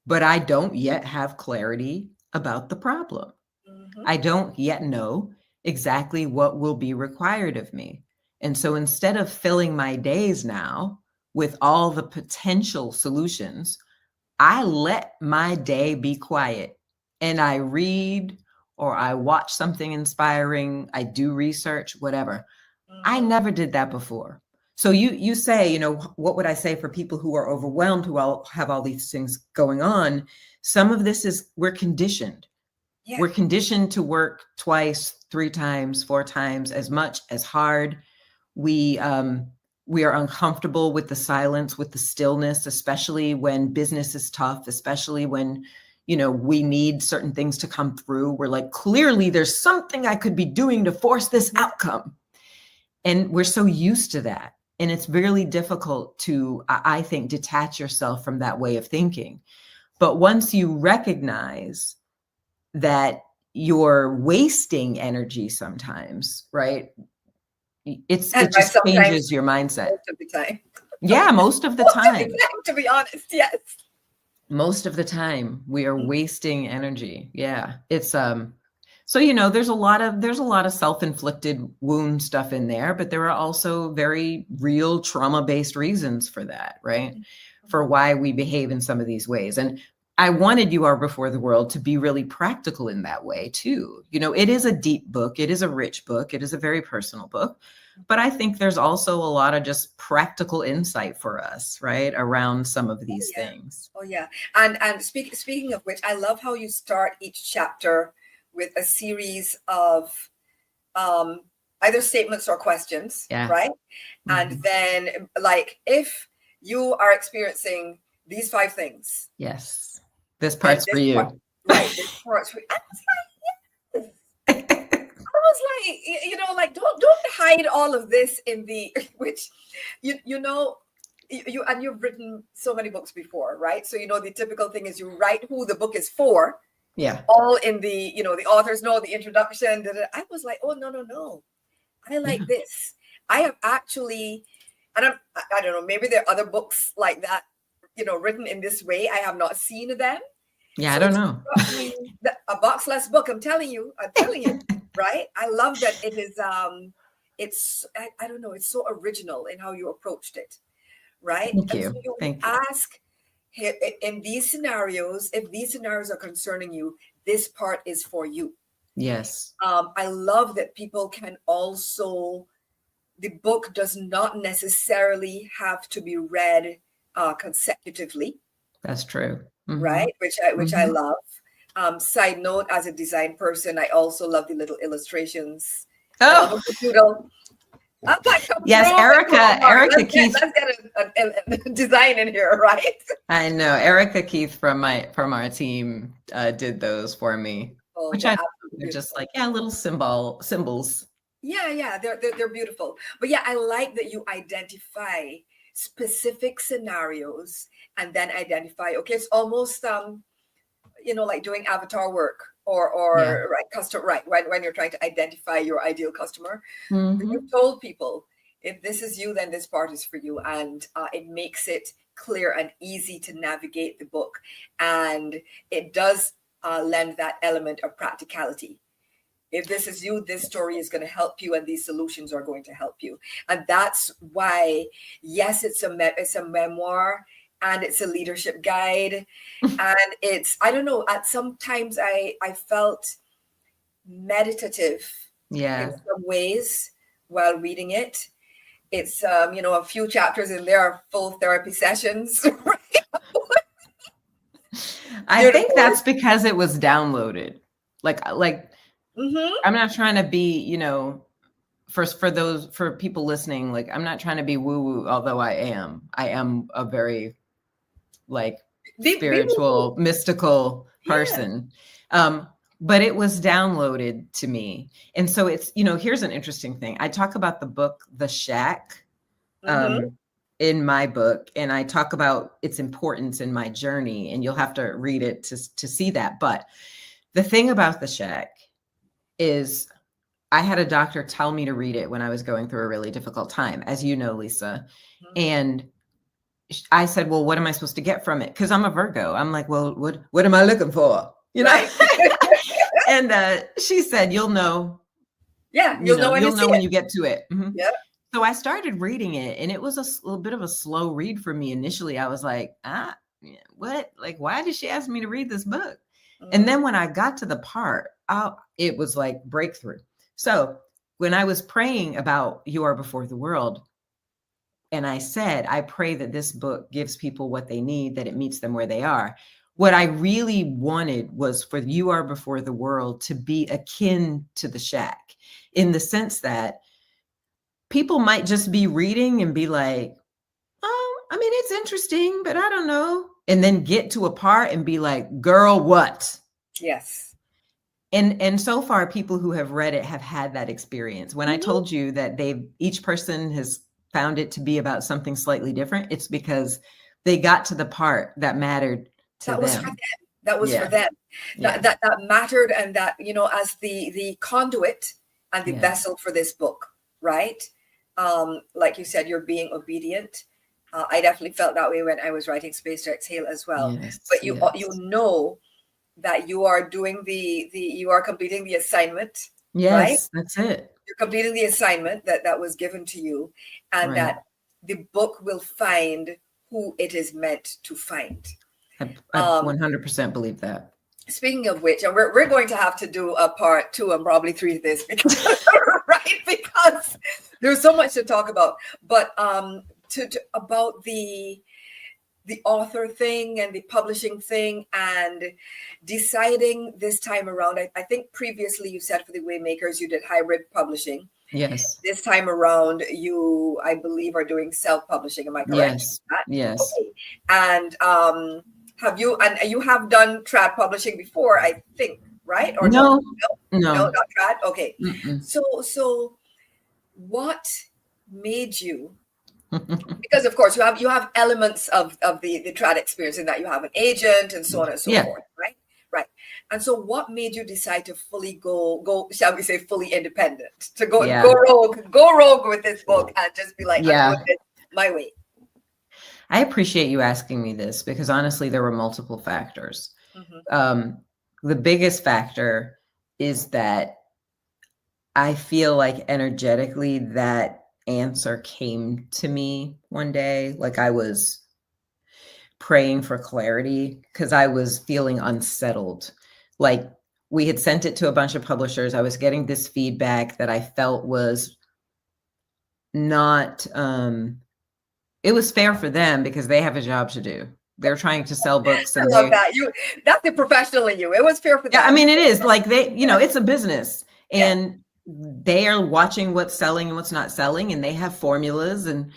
but I don't yet have clarity about the problem. Mm-hmm. I don't yet know exactly what will be required of me. And so instead of filling my days now with all the potential solutions, I let my day be quiet and I read or I watch something inspiring, I do research, whatever. Mm-hmm. I never did that before. So you say, you know, what would I say for people who are overwhelmed, who all have all these things going on? Some of this is, we're conditioned. Yeah. We're conditioned to work twice, 3 times, 4 times as much, as hard. We are uncomfortable with the silence, with the stillness, especially when business is tough, especially when, you know, we need certain things to come through. We're like, clearly there's something I could be doing to force this outcome. And we're so used to that. And it's really difficult to, I think, detach yourself from that way of thinking. But once you recognize that you're wasting energy sometimes, right? It just changes your mindset. Most of the time. Yeah, most of the time. To be honest, yes. Most of the time we are wasting energy. Yeah. It's so, you know, there's a lot of self-inflicted wound stuff in there, but there are also very real trauma-based reasons for that, right? For why we behave in some of these ways. And I wanted You Are Before the World to be really practical in that way too. You know, it is a deep book. It is a rich book. It is a very personal book. But I think there's also a lot of just practical insight for us, right, around some of these things. Oh, yeah. And speaking of which, I love how you start each chapter with a series of either statements or questions, right? Mm-hmm. And then, like, if you are experiencing these 5 things. Yes. This part's for you. Right. This part's for you. I was like, yes. I was like, you know, like, don't hide all of this in the, which, you know, and you've written so many books before, right? So, you know, the typical thing is you write who the book is for. Yeah. All in the, you know, the authors know the introduction. I was like, oh, no. I like this. I have actually, and I don't know, maybe there are other books like that, you know, written in this way. I have not seen them. Yeah, so I don't know. A boxless book, I'm telling you, right? I love that it is, it's, I don't know, it's so original in how you approached it, right? Thank you. So you Thank you. ask, in these scenarios, if these scenarios are concerning you, this part is for you. Yes. I love that people can also, the book does not necessarily have to be read consecutively. That's true. Mm-hmm. Right? Which I love. Side note, as a design person, I also love the little illustrations. Oh, yes, Erica Keith. Let's get a design in here, right? I know Erica Keith from our team did those for me, which I they're just like little symbols. Yeah, they're beautiful. But yeah, I like that you identify specific scenarios and then identify. Okay, it's almost you know, like doing avatar work or right, custom, right, when you're trying to identify your ideal customer. Mm-hmm. You've told people, if this is you, then this part is for you, and it makes it clear and easy to navigate the book, and it does lend that element of practicality If this is you, this story is going to help you, and these solutions are going to help you. And that's why, yes, it's a memoir, and it's a leadership guide, and it's, I don't know, at sometimes I felt meditative in Yeah. some ways while reading it. It's a few chapters in there are full therapy sessions. I think that's because it was downloaded. Like Mm-hmm. I'm not trying to be, for people listening, like I'm not trying to be woo-woo, although I am a very like spiritual, mystical person. But it was downloaded to me. And so it's, here's an interesting thing. I talk about the book, The Shack, in my book, and I talk about its importance in my journey, and you'll have to read it to see that. But the thing about The Shack is I had a doctor tell me to read it when I was going through a really difficult time, as you know, Lisa. And I said, well, what am I supposed to get from it? Because I'm a Virgo. I'm like, well, what am I looking for? Right. And she said, you'll know. Yeah, you'll know when you get to it. Mm-hmm. Yeah. So I started reading it, and it was a little bit of a slow read for me initially. I was like, what? Like, why did she ask me to read this book? And then when I got to the part, it was like breakthrough. So when I was praying about You Are Before the World, and I said, I pray that this book gives people what they need, that it meets them where they are. What I really wanted was for You Are Before the World to be akin to The Shack, in the sense that people might just be reading and be like, oh, I mean, it's interesting, but I don't know. And then get to a part and be like, girl, what? Yes. And so far, people who have read it have had that experience. When I told you that each person has found it to be about something slightly different, it's because they got to the part that mattered to them. Was for them. That was for them. That mattered, and that, as the conduit and the vessel for this book, right? Like you said, you're being obedient. I definitely felt that way when I was writing Space to Exhale as well. Yes, but you know that you are doing you are completing the assignment. Yes, right? That's it. You're completing the assignment that was given to you, and that the book will find who it is meant to find. I 100% believe that. Speaking of which, and we're going to have to do a part 2 and probably 3 of this, because, right? Because there's so much to talk about. But about the author thing and the publishing thing, and deciding this time around. I think previously you said for the Waymakers you did hybrid publishing. Yes. This time around you, I believe, are doing self-publishing. Am I correct? Yes. Okay. And you have done trad publishing before, I think, right? Or no, not trad. Okay. Mm-mm. So what made you? Because of course you have elements of the trad experience, in that you have an agent and so on and so forth, right? And so what made you decide to fully go, shall we say, fully independent, to go rogue with this book and just be like, I'm doing this my way? I appreciate you asking me this, because honestly, there were multiple factors. The biggest factor is that I feel like energetically that answer came to me one day. Like I was praying for clarity because I was feeling unsettled. Like we had sent it to a bunch of publishers. I was getting this feedback that I felt was not, it was fair for them because they have a job to do. They're trying to sell books. And I love that. That's the professional in you. It was fair for them. Yeah, I mean, it is like it's a business, and they are watching what's selling and what's not selling, and they have formulas, and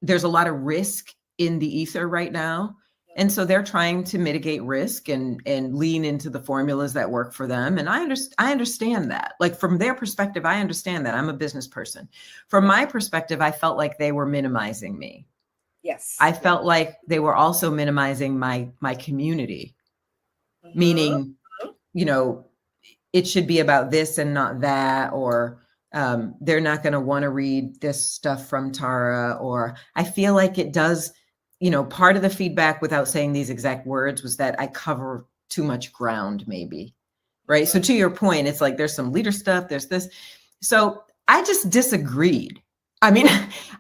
there's a lot of risk in the ether right now. And so they're trying to mitigate risk and lean into the formulas that work for them. And I understand that. Like from their perspective, I understand that. I'm a business person. From my perspective, I felt like they were minimizing me. Yes. I felt like they were also minimizing my community, meaning, it should be about this and not that, or they're not going to want to read this stuff from Tara, or I feel like it does, part of the feedback, without saying these exact words, was that I cover too much ground, maybe. right? So to your point, it's like there's some leader stuff, there's this. So I just disagreed. I mean,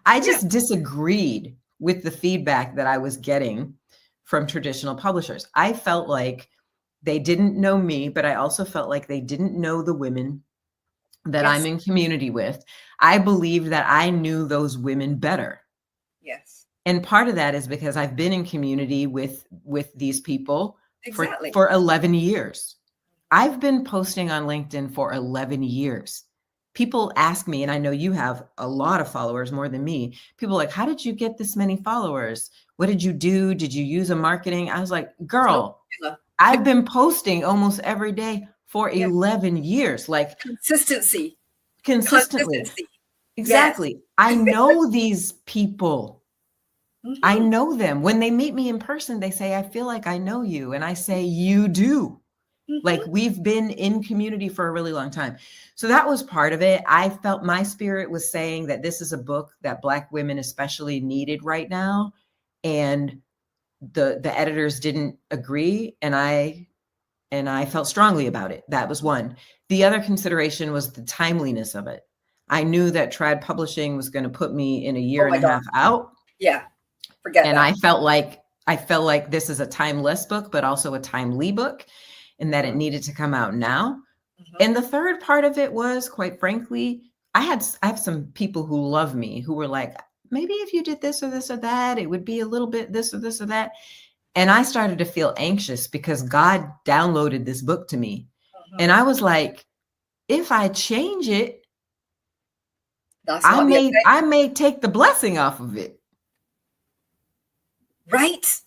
I just disagreed with the feedback that I was getting from traditional publishers. I felt like they didn't know me, but I also felt like they didn't know the women that I'm in community with. I believed that I knew those women better. Yes. And part of that is because I've been in community with these people Exactly. for 11 years. I've been posting on LinkedIn for 11 years. People ask me, and I know you have a lot of followers, more than me. People are like, how did you get this many followers? What did you do? Did you use a marketing? I was like, girl, I've been posting almost every day for 11 years. Like consistently. Exactly. Yes. I know these people. Mm-hmm. I know them. When they meet me in person, they say, I feel like I know you. And I say, you do. Mm-hmm. Like we've been in community for a really long time. So that was part of it. I felt my spirit was saying that this is a book that Black women especially needed right now. And the editors didn't agree. And I felt strongly about it. That was one. The other consideration was the timeliness of it. I knew that Trad Publishing was going to put me in a year and a half out. Yeah. Forget and that. I felt like this is a timeless book, but also a timely book, and that it needed to come out now. Mm-hmm. And the third part of it was, quite frankly, I have some people who love me who were like, maybe if you did this or this or that, it would be a little bit this or this or that. And I started to feel anxious because God downloaded this book to me. Mm-hmm. And I was like, if I change it, I may take the blessing off of it. Right.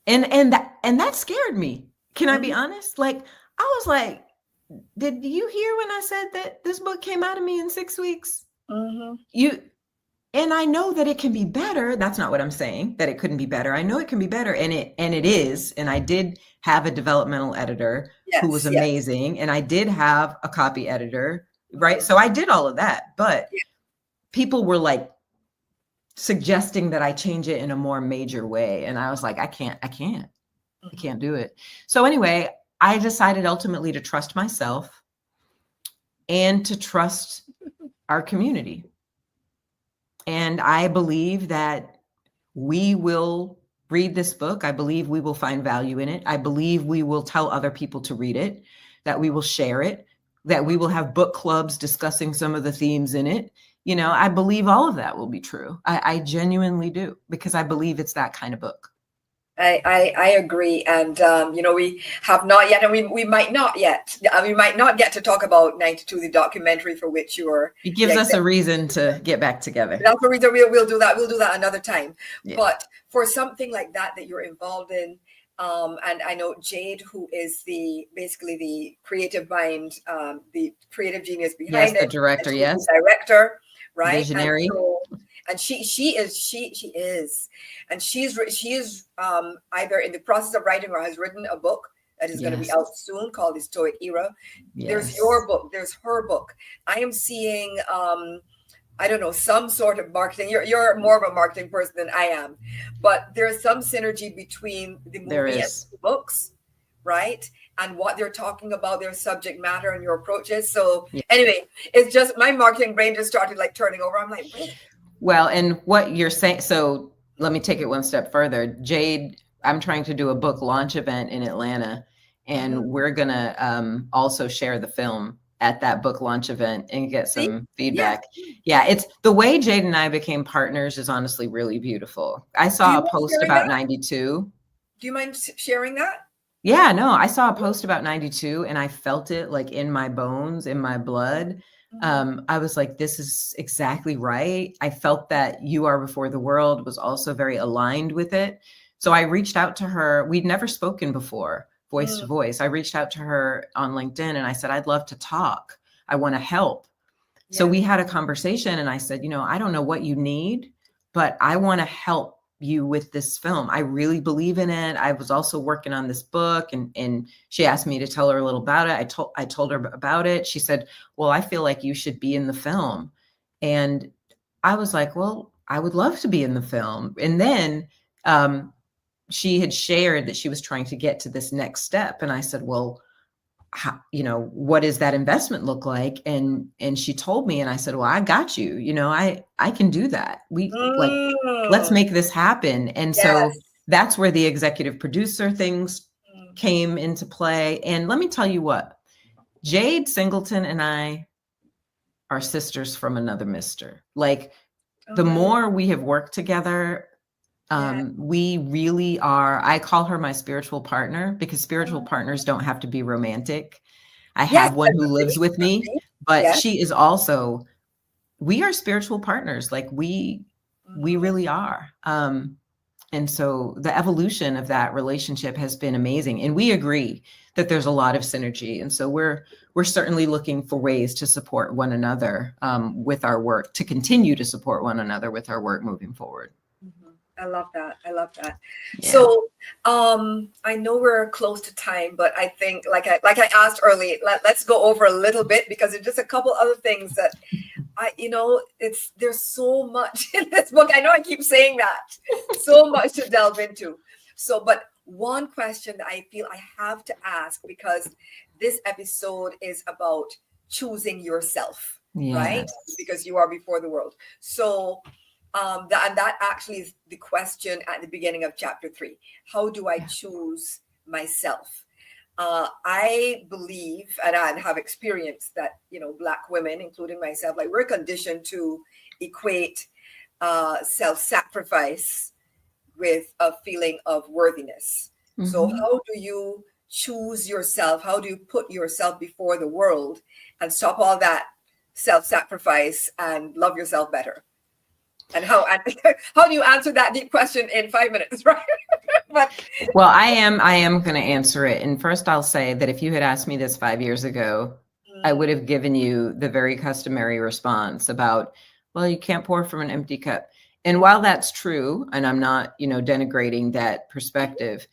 And that scared me. Can I be honest? Like, I was like, did you hear when I said that this book came out of me in 6 weeks? Mm-hmm. And I know that it can be better. That's not what I'm saying, that it couldn't be better. I know it can be better, and it is. And I did have a developmental editor who was amazing, and I did have a copy editor, right? So I did all of that, but people were like suggesting that I change it in a more major way, and I was like, I can't do it. So anyway, I decided ultimately to trust myself and to trust our community. And I believe that we will read this book. I believe we will find value in it. I believe we will tell other people to read it, that we will share it, that we will have book clubs discussing some of the themes in it. You know, I believe all of that will be true. I genuinely do, because I believe it's that kind of book. I agree. And, we have not yet, and we might not yet. We might not get to talk about 92, the documentary for which you were. It gives us a reason to get back together. That's the reason we'll do that. We'll do that another time. Yeah. But for something like that you're involved in, and I know Jade, who is basically the creative mind, the creative genius behind it. The director, the director, right? Visionary. And she is, and she's either in the process of writing or has written a book that is going to be out soon called The Stoic Era. There's your book, there's her book. I am seeing I don't know, some sort of marketing. You're more of a marketing person than I am, but there's some synergy between the movie and the books, right? And what they're talking about, their subject matter and your approaches. So anyway, it's just my marketing brain just started like turning over. I'm like, wait. Well, and what you're saying, so let me take it one step further. Jade, I'm trying to do a book launch event in Atlanta, and we're going to also share the film at that book launch event and get some feedback. Yeah, it's the way Jade and I became partners is honestly really beautiful. I saw a post about 92. Do you mind sharing that? Yeah, no, I saw a post about 92 and I felt it like in my bones, in my blood. I was like, this is exactly right. I felt that You Are Before the World was also very aligned with it. So I reached out to her. We'd never spoken before, voice to voice. I reached out to her on LinkedIn and I said, I'd love to talk. I want to help. Yeah. So we had a conversation and I said, I don't know what you need, but I want to help you with this film. I really believe in it. I was also working on this book and she asked me to tell her a little about it. I told her about it. She said, well, I feel like you should be in the film. And I was like, well, I would love to be in the film. And then she had shared that she was trying to get to this next step. And I said, well, how, what does that investment look like? And she told me, and I said, well, I got you, I can do that. Let's Mm, make this happen. And so yes. that's where the executive producer things Mm, came into play. And let me tell you what, Jade Singleton and I are sisters from another mister. Like, the oh, I love more we have worked together, yeah. we really are. I call her my spiritual partner, because spiritual Mm, partners don't have to be romantic. I yes, have one who lives with me, agree. but Yes. she is also, we are spiritual partners. Like, we Mhm. really are. And so the evolution of that relationship has been amazing. And we agree that there's a lot of synergy. And so we're certainly looking for ways to support one another with our work, to continue to support one another with our work moving forward. Mhm. I love that. I love that. Yeah. So, I know we're close to time, but I think, like I asked early, let's go over a little bit, because there's just a couple other things that there's so much in this book. I know I keep saying that, so much to delve into. So, but one question that I feel I have to ask, because this episode is about choosing yourself, right? Yes. Because you are before the world. So, that actually is the question at the beginning of chapter 3. How do I Yeah. choose myself? I believe, and I have experienced that, Black women, including myself, like, we're conditioned to equate self-sacrifice with a feeling of worthiness. So Mhm. how do you choose yourself? How do you put yourself before the world and stop all that self-sacrifice and love yourself better? And how do you answer that deep question in 5 minutes, right? But Well, I am going to answer it. And first, I'll say that if you had asked me this 5 years ago, I would have given you the very customary response about, well, you can't pour from an empty cup. And while that's true, and I'm not, denigrating that perspective,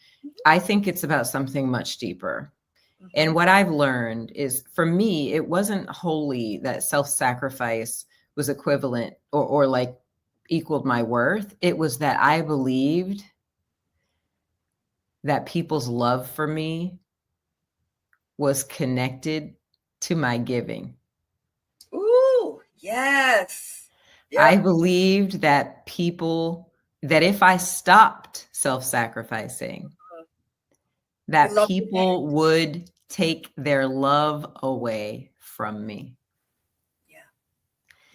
I think it's about something much deeper. And what I've learned is, for me, it wasn't wholly that self-sacrifice was equivalent or like equaled my worth. It was that I believed that people's love for me was connected to my giving. ooh, yes. I Yep. believed that that if I stopped self-sacrificing, The that love you get. people would take their love away from me. Yeah.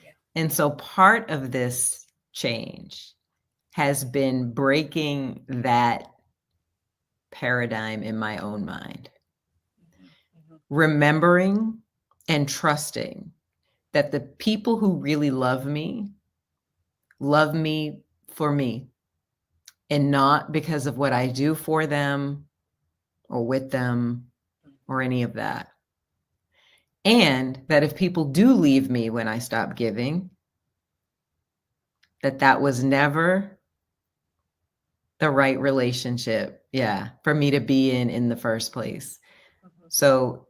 Yeah. And so part of this change has been breaking that paradigm in my own mind, Mhm, mhm. remembering and trusting that the people who really love me for me, and not because of what I do for them or with them or any of that. And that if people do leave me when I stop giving, that was never the right relationship, for me to be in the first place. Mhm. So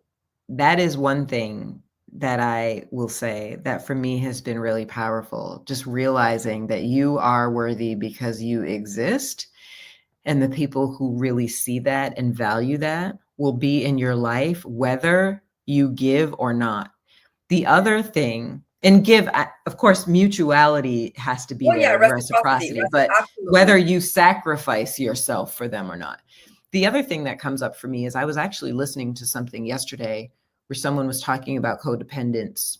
that is one thing that I will say that for me has been really powerful. Just realizing that you are worthy because you exist, and the people who really see that and value that will be in your life, whether you give or not. The other thing, and give, of course, mutuality has to be Oh yeah, there, reciprocity. reciprocity, but whether Absolutely. you sacrifice yourself for them or not. The other thing that comes up for me is, I was actually listening to something yesterday where someone was talking about codependence.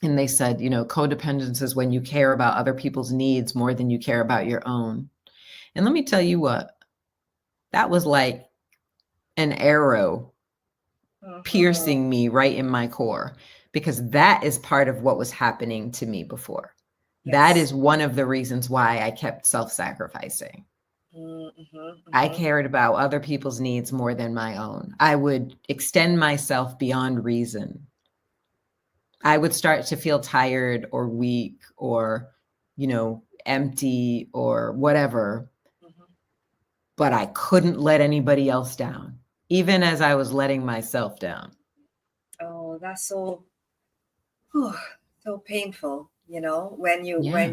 And they said, codependence is when you care about other people's needs more than you care about your own. And let me tell you what, that was like an arrow Mhm. piercing me right in my core, because that is part of what was happening to me before. That Yes. is one of the reasons why I kept self-sacrificing. Mhm, I mhm. cared about other people's needs more than my own. I would extend myself beyond reason. I would start to feel tired or weak or, empty or whatever, Mhm. but I couldn't let anybody else down, even as I was letting myself down. Oh, that's whew, so painful, when you Yeah.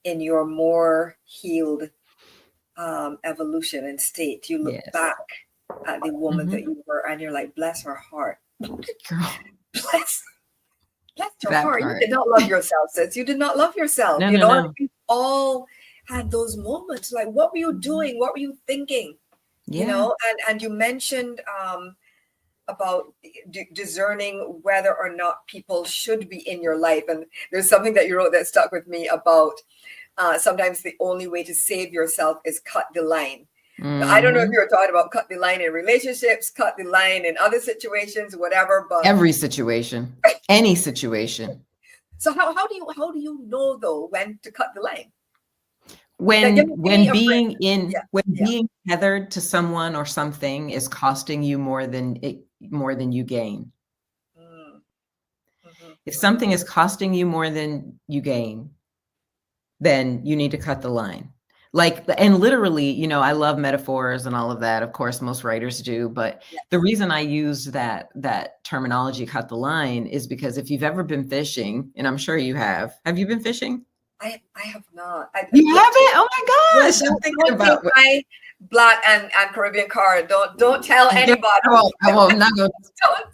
in your more healed evolution and state, you look Yes. back at the woman that Mm-hmm. you were, and you're like, bless her heart. Girl, Bless, bless her that heart. You part. did not love yourself, sis. You did not love yourself. No, You no, know, and no. we all had those moments. Like, what were you doing? What were you thinking? You Yeah. know, and you mentioned about discerning whether or not people should be in your life. And there's something that you wrote that stuck with me about sometimes the only way to save yourself is cut the line. Now, I don't know if Mm-hmm. you're talking about cut the line in relationships, cut the line in other situations, whatever. But Every situation, any situation. so how do you know though when to cut the line? Like give me When a frame. Yeah, when yeah. being tethered to someone or something is costing you more than you gain. Mm, mhm, If mhm. something is costing you more than you gain, then you need to cut the line. Like, and literally, you know, I love metaphors and all of that. Of course, most writers do, but Yeah. the reason I use that terminology, cut the line, is because if you've ever been fishing, and I'm sure you have you been fishing? I have not. You haven't? Oh my gosh. I'm thinking Don't take about my Black and Caribbean card. Don't tell anybody. I won't, I'm not going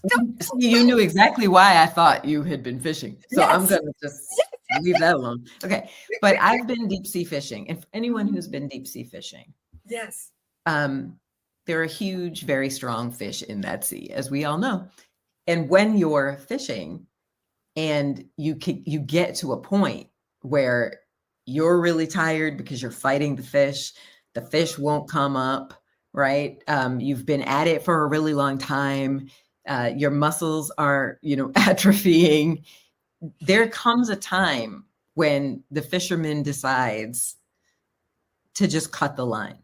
Don't. see, you knew exactly why I thought you had been fishing. So I'm Yes. going to just leave that alone. Okay. But I've been deep sea fishing. And for anyone who's been deep sea fishing, Yes. um, there are huge, very strong fish in that sea, as we all know. And when you're fishing and you get to a point where you're really tired because you're fighting the fish won't come up, right? You've been at it for a really long time. Your muscles are, you know, atrophying. There comes a time when the fisherman decides to just cut the line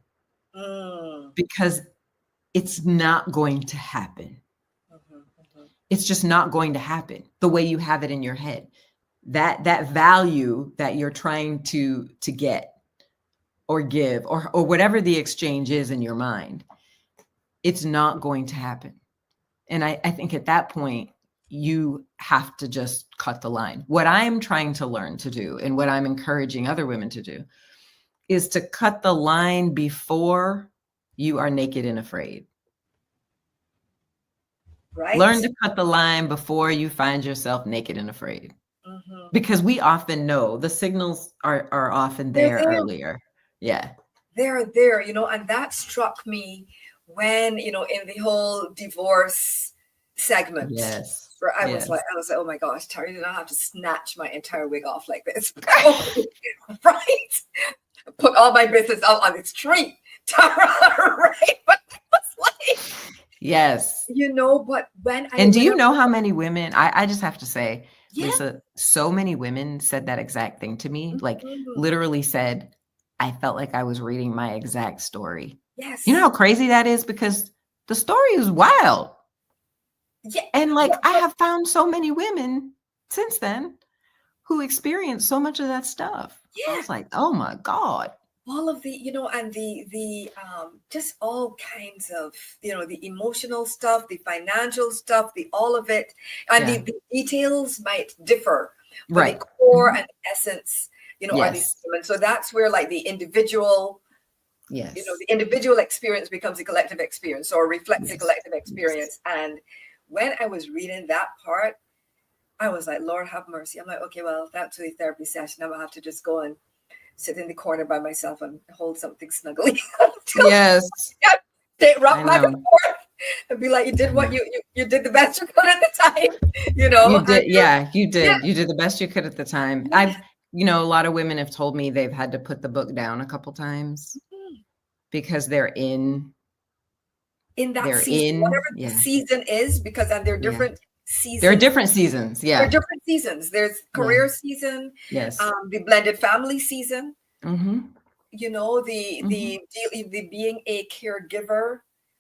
Mm. because it's not going to happen. Mhm, mhm. It's just not going to happen the way you have it in your head. That value that you're trying to get or give or whatever the exchange is in your mind, it's not going to happen. And I think at that point, you have to just cut the line. What I'm trying to learn to do and what I'm encouraging other women to do is to cut the line before you are naked and afraid. Right. Learn to cut the line before you find yourself naked and afraid. Mhm. Because we often know the signals are often They're there there. earlier. Yeah. They're there. You know, and that struck me when in the whole divorce segment. Yes. Where Yes. I was like, oh my gosh, Terry did not have to snatch my entire wig off like this. Right? Put all my business out on the street. Tara, right? But it was like, Yes. but And do when I you know how many women, I just have to say, yeah. Lisa, so many women said that exact thing to me, like Mhm. literally said, I felt like I was reading my exact story. You know Yes. how crazy that is? Because the story is wild. Yeah. And like, I But have found so many women since then who experienced so much of that stuff. I yeah. was like, oh my God. All of the and the just all kinds of the emotional stuff, the financial stuff, the all of it, and Yeah. the details might differ, but the Right. core Mhm. and essence are the Yes. same. And so that's where like the individual Yes. the individual experience becomes a collective experience or reflects a Yes. collective Yes. experience. And when I was reading that part, I was like, Lord have mercy. I'm like, okay, well, that's a therapy session. I'm gonna have to just go and sit in the corner by myself and hold something snugly until Yes. they I rock back and know. forth and be like, you did I what know. you did the best you could at the time, You and did, yeah, you yeah, did. You did the best you could at the time. yeah. A lot of women have told me they've had to put the book down a couple times because In that they're season, in, whatever the yeah, season is, because and there are yeah. different There are seasons. different seasons. There are Yeah, different seasons. There's yeah, career season, yes. the blended family season, Mm-hmm. the Mm-hmm. the being a caregiver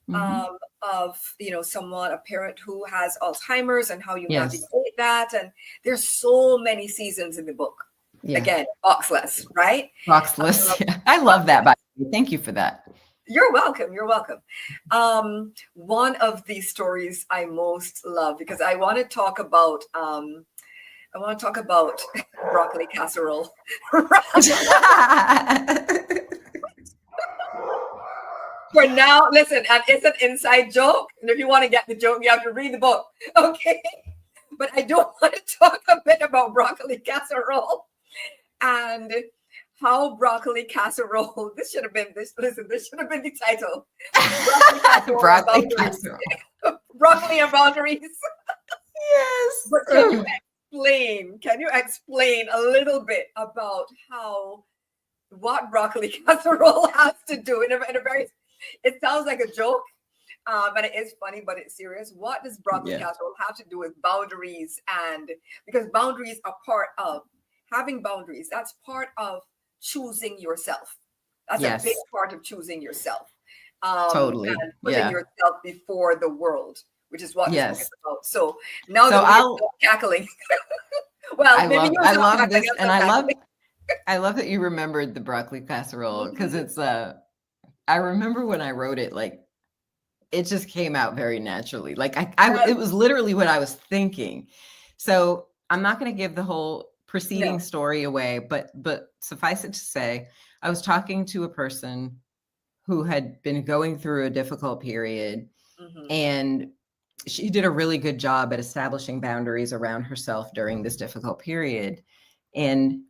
Mm-hmm. of someone, a parent who has Alzheimer's, and how you Yes. navigate that. And there's so many seasons in the book. Yeah. Again, boxless, right? Boxless. Yeah. I love that, by the way. Thank you for that. You're welcome. You're welcome. One of the stories I most love, because I want to talk about broccoli casserole. For now, listen, and it's an inside joke. And if you want to get the joke, you have to read the book. Okay. But I do want to talk a bit about broccoli casserole and how broccoli casserole. This should have been this. Listen, this should have been the title. Broccoli casserole. Broccoli casserole. Broccoli and boundaries. Yes. But can you explain a little bit about what broccoli casserole has to do in a very, it sounds like a joke, but it is funny, but it's serious. What does broccoli casserole have to do with boundaries? And because boundaries are part of having boundaries, that's part of choosing yourself. That's a big part of choosing yourself. Totally. And putting yourself before the world, which is what this book is about. So now so that we're cackling. Well, I love this, and I love that you remembered the broccoli casserole, because it's I remember when I wrote it, like it just came out very naturally. Like it was literally what I was thinking. So I'm not going to give the whole preceding story away, but suffice it to say, I was talking to a person who had been going through a difficult period, and she did a really good job at establishing boundaries around herself during this difficult period. And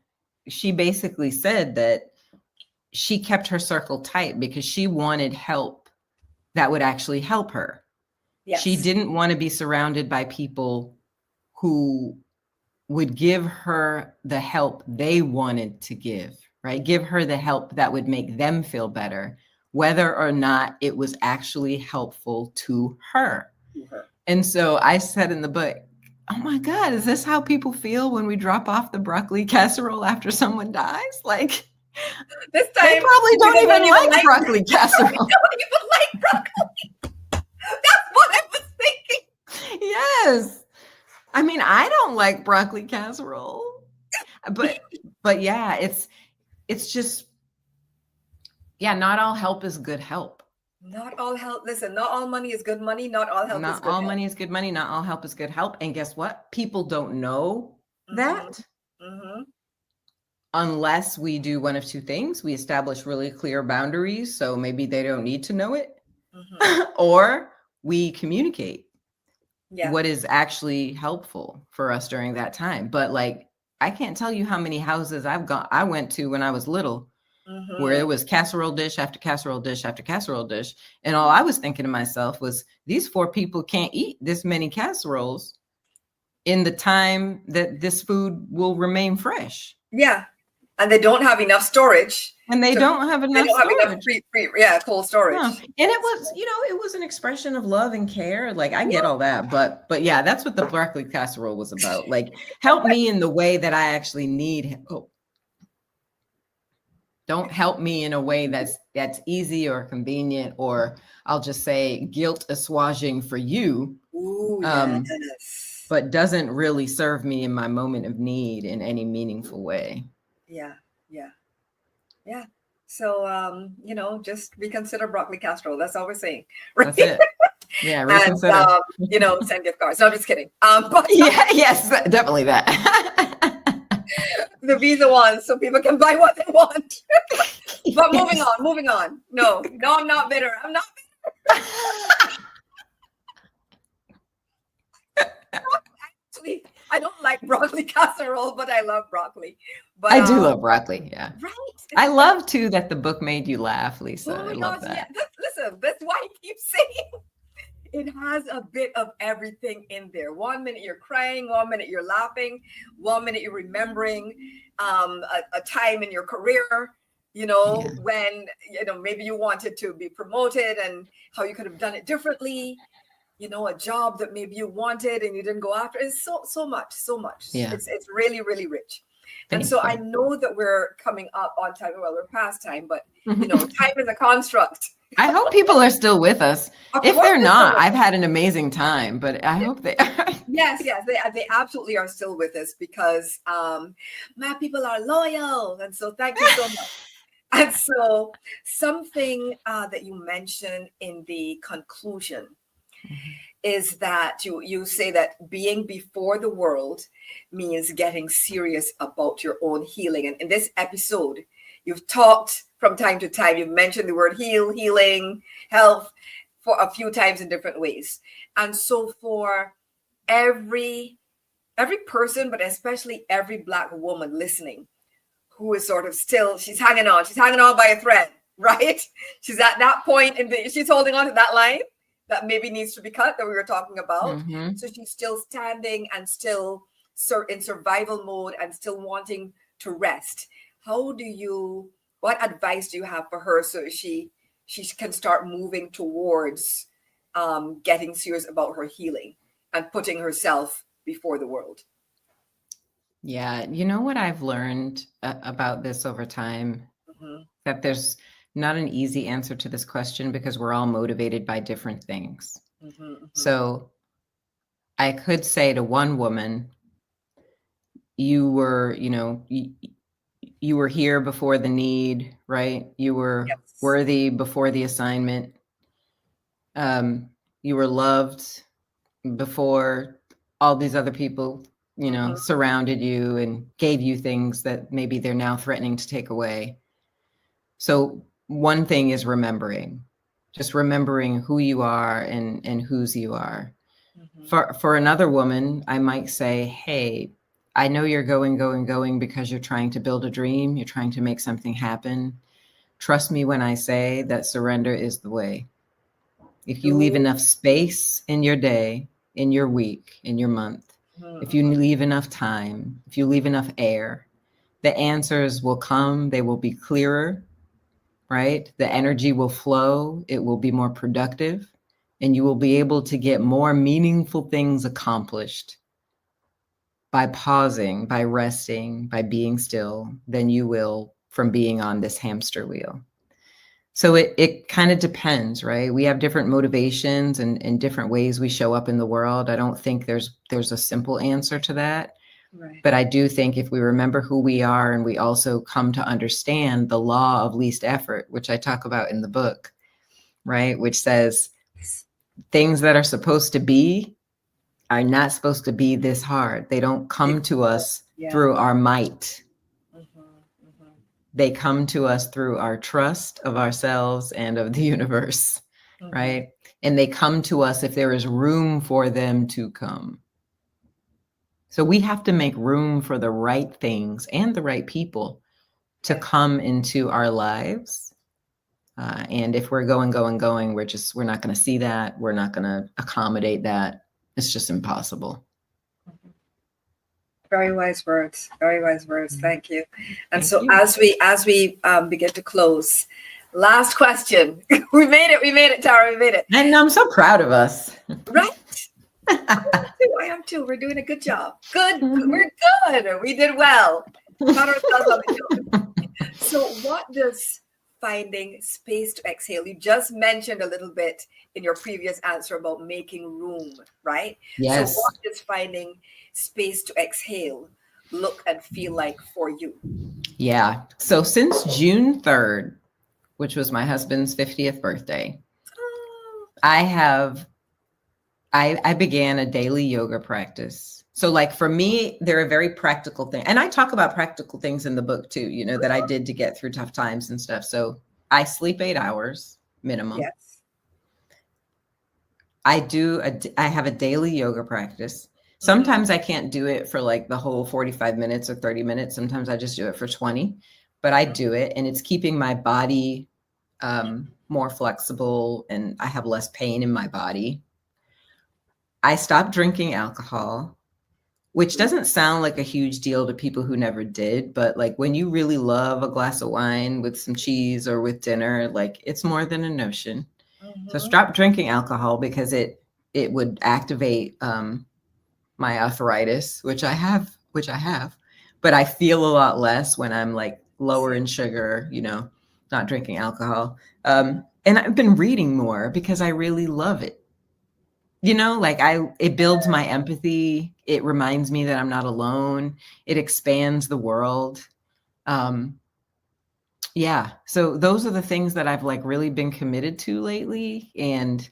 she basically said that she kept her circle tight because she wanted help that would actually help her. Yes. She didn't want to be surrounded by people who would give her the help they wanted to give, right? Give her the help that would make them feel better, whether or not it was actually helpful to her. And so I said in the book, oh my God, is this how people feel when we drop off the broccoli casserole after someone dies? Like, this time, they probably don't even like broccoli casserole. They don't even like broccoli. That's what I was thinking. Yes. I mean, I don't like broccoli casserole, but yeah, it's just, not all help is good help. Not all help. Listen, not all money is good money. Not all help is good help. Not all money is good money. Not all help is good help. And guess what? People don't know that unless we do one of two things. We establish really clear boundaries, so maybe they don't need to know it, or we communicate what is actually helpful for us during that time. But like, I can't tell you how many houses I went to when I was little, where it was casserole dish after casserole dish after casserole dish. And all I was thinking to myself was, these 4 people can't eat this many casseroles in the time that this food will remain fresh. Yeah. And they don't have enough storage. And they don't have enough cold storage. No. And it was, it was an expression of love and care. Like, I get all that, but yeah, that's what the broccoli casserole was about. Like, help me in the way that I actually need help. Don't help me in a way that's easy or convenient, or I'll just say guilt assuaging for you. Ooh, yes. But doesn't really serve me in my moment of need in any meaningful way. Yeah. So, just reconsider broccoli casserole. That's all we're saying. Right? That's it. Yeah, reconsider. And, send gift cards. No, I'm just kidding. But yes, definitely that. The Visa ones, so people can buy what they want. But moving on. No, I'm not bitter. I'm not bitter. Actually, I don't like broccoli casserole, but I love broccoli. But I do love broccoli, yeah. Right. I love too that the book made you laugh, Lisa. Oh my I love gosh, that. Yeah. Listen, that's why I keep saying it has a bit of everything in there. 1 minute you're crying, 1 minute you're laughing, 1 minute you're remembering a time in your career, when, maybe you wanted to be promoted and how you could have done it differently, a job that maybe you wanted and you didn't go after. It's so much. Yeah. It's really, really rich. And so I know that we're coming up on time. Well, we're past time, but time is a construct. I hope people are still with us. If they're not, I've had an amazing time, but I hope they are. Yes, they absolutely are still with us because my people are loyal. And so thank you so much. And so something that you mentioned in the conclusion is that you say that being before the world means getting serious about your own healing. And in this episode, You've talked from time to time. You've mentioned the word heal, healing, health for a few times in different ways. And so for every person, but especially every Black woman listening, who is sort of still, she's hanging on by a thread, right? She's at that point she's holding on to that line that maybe needs to be cut that we were talking about. Mm-hmm. So she's still standing and still in survival mode and still wanting to rest. What advice do you have for her so she can start moving towards getting serious about her healing and putting herself before the world? Yeah. You know what I've learned about this over time? Mm-hmm. That there's not an easy answer to this question because we're all motivated by different things. Mm-hmm, mm-hmm. So I could say to one woman, you were here before the need, right? You were Yes. worthy before the assignment. You were loved before all these other people, Mm-hmm. surrounded you and gave you things that maybe they're now threatening to take away. So one thing is just remembering who you are and whose you are. Mm-hmm. For another woman, I might say, hey, I know you're going because you're trying to build a dream. You're trying to make something happen. Trust me when I say that surrender is the way. If you leave enough space in your day, in your week, in your month, if you leave enough time, if you leave enough air, the answers will come. They will be clearer, right? The energy will flow. It will be more productive, and you will be able to get more meaningful things accomplished by pausing, by resting, by being still than you will from being on this hamster wheel. So it kind of depends, right? We have different motivations and different ways we show up in the world. I don't think there's a simple answer to that. Right. But I do think if we remember who we are and we also come to understand the law of least effort, which I talk about in the book, right? Which says things that are supposed to be are not supposed to be this hard. They don't come to us through our might. They come to us through our trust of ourselves and of the universe, right? And they come to us if there is room for them to come. So we have to make room for the right things and the right people to come into our lives. And if we're going, we're not going to see that. We're not going to accommodate that. It's just impossible. Very wise words. Very wise words. Thank you. And Thank you. as we begin to close, last question. We made it, Tara. We made it. And I'm so proud of us. Right. I am too. We're doing a good job. Good. We're good. We did well. Pat ourselves on the shoulder. So what does finding space to exhale? You just mentioned a little bit in your previous answer about making room, right? Yes. So what does finding space to exhale look and feel like for you? Yeah. So since June 3rd, which was my husband's 50th birthday, I began a daily yoga practice. So like for me, they're a very practical thing. And I talk about practical things in the book too, that I did to get through tough times and stuff. So I sleep 8 hours minimum. Yes. I have a daily yoga practice. Sometimes I can't do it for like the whole 45 minutes or 30 minutes. Sometimes I just do it for 20, but I do it and it's keeping my body more flexible and I have less pain in my body. I stopped drinking alcohol, which doesn't sound like a huge deal to people who never did, but like when you really love a glass of wine with some cheese or with dinner, like it's more than a notion. So stop drinking alcohol because it would activate my arthritis, which I have, but I feel a lot less when I'm like lower in sugar, not drinking alcohol. And I've been reading more because I really love it. It builds my empathy. It reminds me that I'm not alone. It expands the world. So those are the things that I've like really been committed to lately. And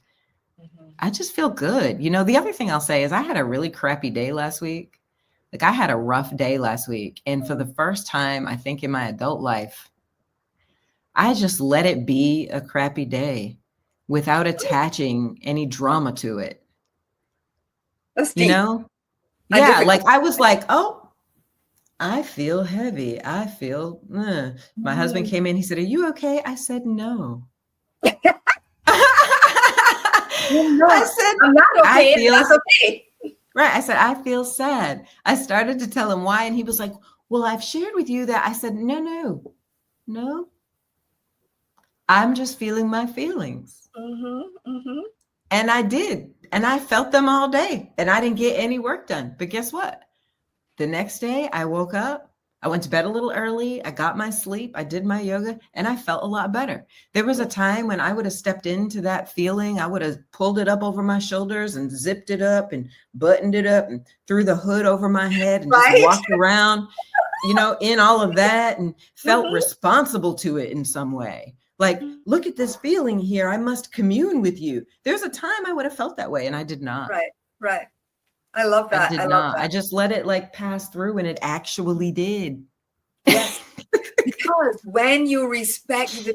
I just feel good. The other thing I'll say is I had a really crappy day last week. Like I had a rough day last week. And for the first time, I think in my adult life, I just let it be a crappy day without attaching any drama to it. That's You deep know? and Yeah, difficult. like I was like, oh, I feel heavy. I feel, My husband Mm. came in, he said, are you okay? I said, no. You're I not. said, I'm not I okay, and feel, that's okay. right. I said, I feel sad. I started to tell him why. And he was like, well, I've shared with you that. I said, no, I'm just feeling my feelings. And I did. And I felt them all day. And I didn't get any work done. But guess what? The next day I woke up, I went to bed a little early, I got my sleep, I did my yoga, and I felt a lot better. There was a time when I would have stepped into that feeling, I would have pulled it up over my shoulders and zipped it up and buttoned it up and threw the hood over my head and just Right? walked around, in all of that and felt Mhm. responsible to it in some way. Like, look at this feeling here. I must commune with you. There's a time I would have felt that way and I did not. Right, right. I love I that. I did love not. I that. just let it like pass through and it actually did. Yes. Because when you respect the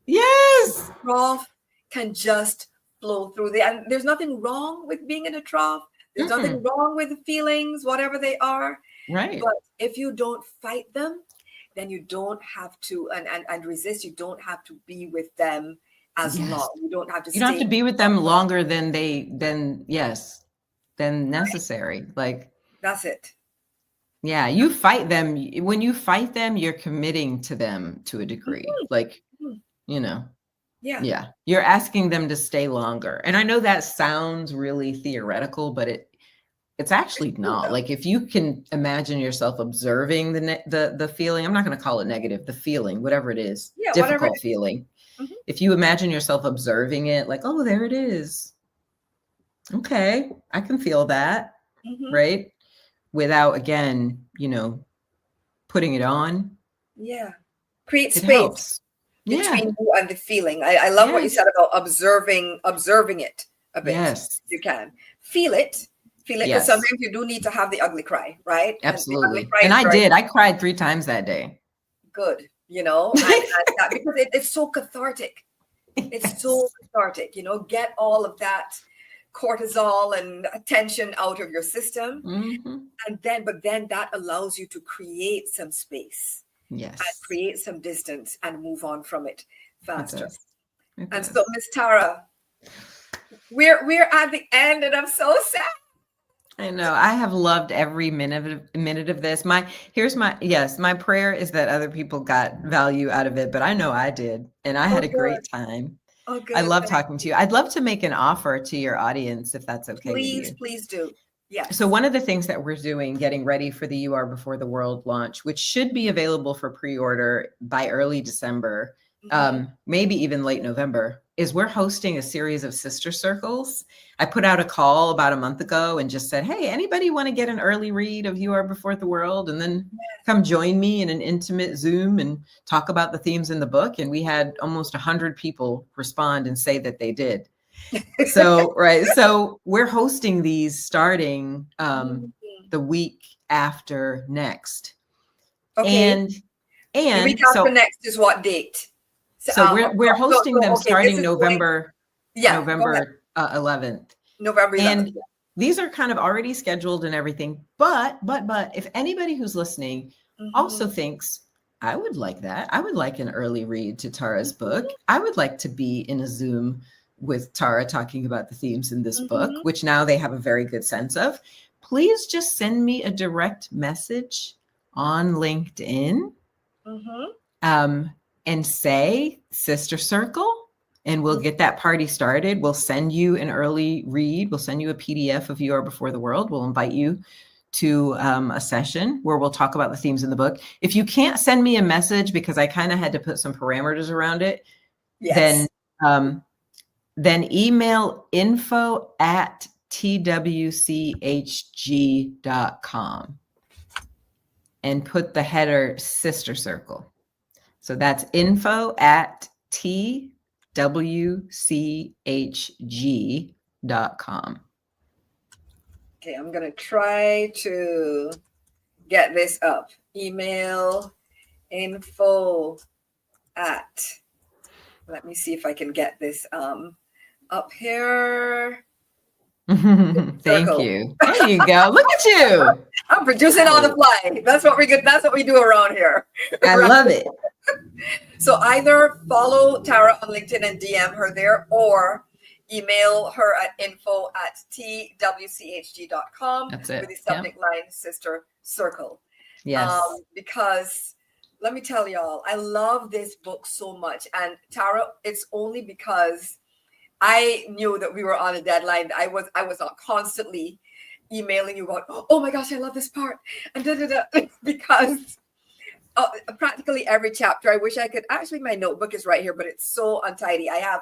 Yes. trough can just flow through there. And there's nothing wrong with being in a trough. There's nothing Mm-mm. wrong with the feelings, whatever they are. Right. But if you don't fight them, then you don't have to and resist. You don't have to be with them as Yes. long. You don't have to You don't have stay to be with them longer than than necessary. Like, That's it. yeah, you fight them. When you fight them, you're committing to them to a degree. Like, Mhm. you know, Yeah. yeah, you're asking them to stay longer. And I know that sounds really theoretical, but it's actually not. Like, if you can imagine yourself observing the feeling, I'm not going to call it negative, the feeling, whatever it is, Yeah, whatever it difficult is. feeling. Mhm. If you imagine yourself observing it, like, oh, there it is. Okay, I can feel that, Mhm. right? Without, again, putting it on, Yeah. Create it space helps. Yeah. between you and the feeling. I love what you Yes. said about observing it a bit. Yes. You can feel it, because Yes. sometimes you do need to have the ugly cry, right? And the ugly Absolutely. cry And is I very did. I cried 3 times that day. good, and that because it's so cathartic. It's so Yes. cathartic, get all of that cortisol and tension out of your system. Mhm. But then that allows you to create some space and Yes. create some distance and move on from it It faster. does. It And so, does. Miss Tara, we're at the end, and I'm so sad. I know. I have loved every minute of this. My prayer is that other people got value out of it, but I know I did, and I Oh, had a good. great time. Oh, I good. love talking to you. I'd love to make an offer to your audience if that's okay with Please, you. please do. So Yes. one of the things that we're doing, getting ready for the You Are Before the World launch, which should be available for pre-order by early December, maybe even late November, is we're hosting a series of sister circles. I put out a call about a month ago and just said, hey, anybody want to get an early read of You Are Before the World? And then come join me in an intimate Zoom and talk about the themes in the book. And we had almost 100 people respond and say that they did. So, right. So we're hosting these starting the week after next. Okay. And The week and after so next is what date? so we're hosting them Okay, this starting is going. November Yeah, go ahead. 11th. November 11th. And these are kind of already scheduled and everything. But if anybody who's listening also thinks, I would like that. I would like an early read to Tara's book. I would like to be in a Zoom with Tara talking about the themes in this book, which now they have a very good sense of. Please just send me a direct message on LinkedIn and say Sister Circle, and we'll get that party started. We'll send you an early read. We'll send you a PDF of You Are Before the World. We'll invite you to a session where we'll talk about the themes in the book. If you can't send me a message, because I kind of had to put some parameters around it, Yes. then email info@twchg.com and put the header Sister Circle. So that's info@twchg.com. Okay, I'm going to try to get this up. Email info at, let me see if I can get this up here. Thank Circle. you. There you go. Look at you. I'm producing on the fly. That's what we do around here. I Right? love it. So either follow Tara on LinkedIn and DM her there, or email her at info@twchg.com That's it. with the subject line Sister Circle. Yes. Because let me tell y'all, I love this book so much. And Tara, it's only because I knew that we were on a deadline. I was not constantly emailing you about, oh my gosh, I love this part, and because practically every chapter, I wish I could, actually my notebook is right here, but it's so untidy. I have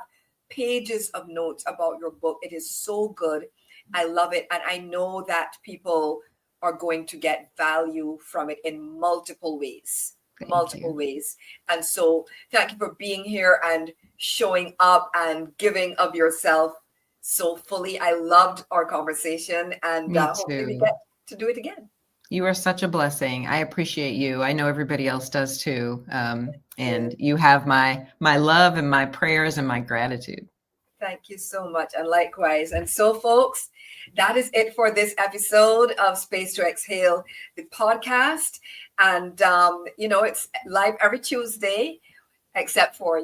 pages of notes about your book. It is so good. I love it. And I know that people are going to get value from it in multiple ways. Ways. And so thank you for being here and showing up and giving of yourself so fully. I loved our conversation, and hopefully we get to do it again. You are such a blessing. I appreciate you. I know everybody else does too. And you have my love and my prayers and my gratitude. Thank you so much. And likewise. And so, folks, that is it for this episode of Space to Exhale, the podcast. And, it's live every Tuesday, except for,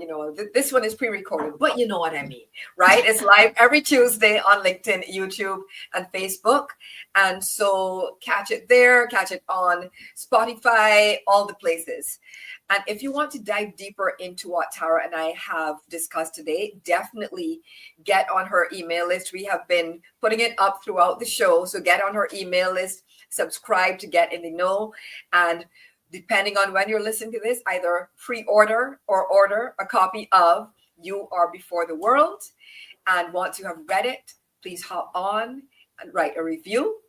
this one is pre-recorded, but you know what I mean, right? It's live every Tuesday on LinkedIn, YouTube, and Facebook. And so catch it there, catch it on Spotify, all the places. And if you want to dive deeper into what Tara and I have discussed today, definitely get on her email list. We have been putting it up throughout the show. So get on her email list, subscribe to get in the know. And depending on when you're listening to this, either pre-order or order a copy of You Are Before the World. And once you have read it, please hop on and write a review.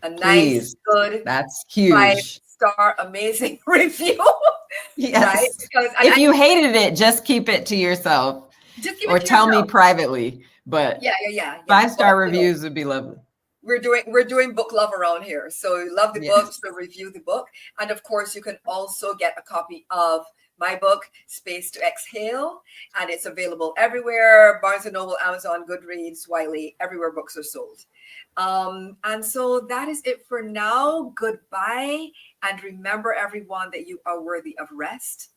A nice, good, that's huge, 5-star, amazing review. Yes. Right? Because if you hated it, just keep it to yourself. Or tell me privately. But yeah. 5-star reviews would be lovely. We're doing book love around here. So you love the book, so review the book. And of course, you can also get a copy of my book, Space to Exhale. And it's available everywhere: Barnes & Noble, Amazon, Goodreads, Wiley, everywhere books are sold. And so that is it for now. Goodbye. And remember, everyone, that you are worthy of rest.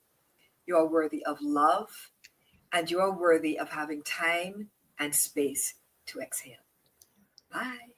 You are worthy of love. And you are worthy of having time and space to exhale. Bye.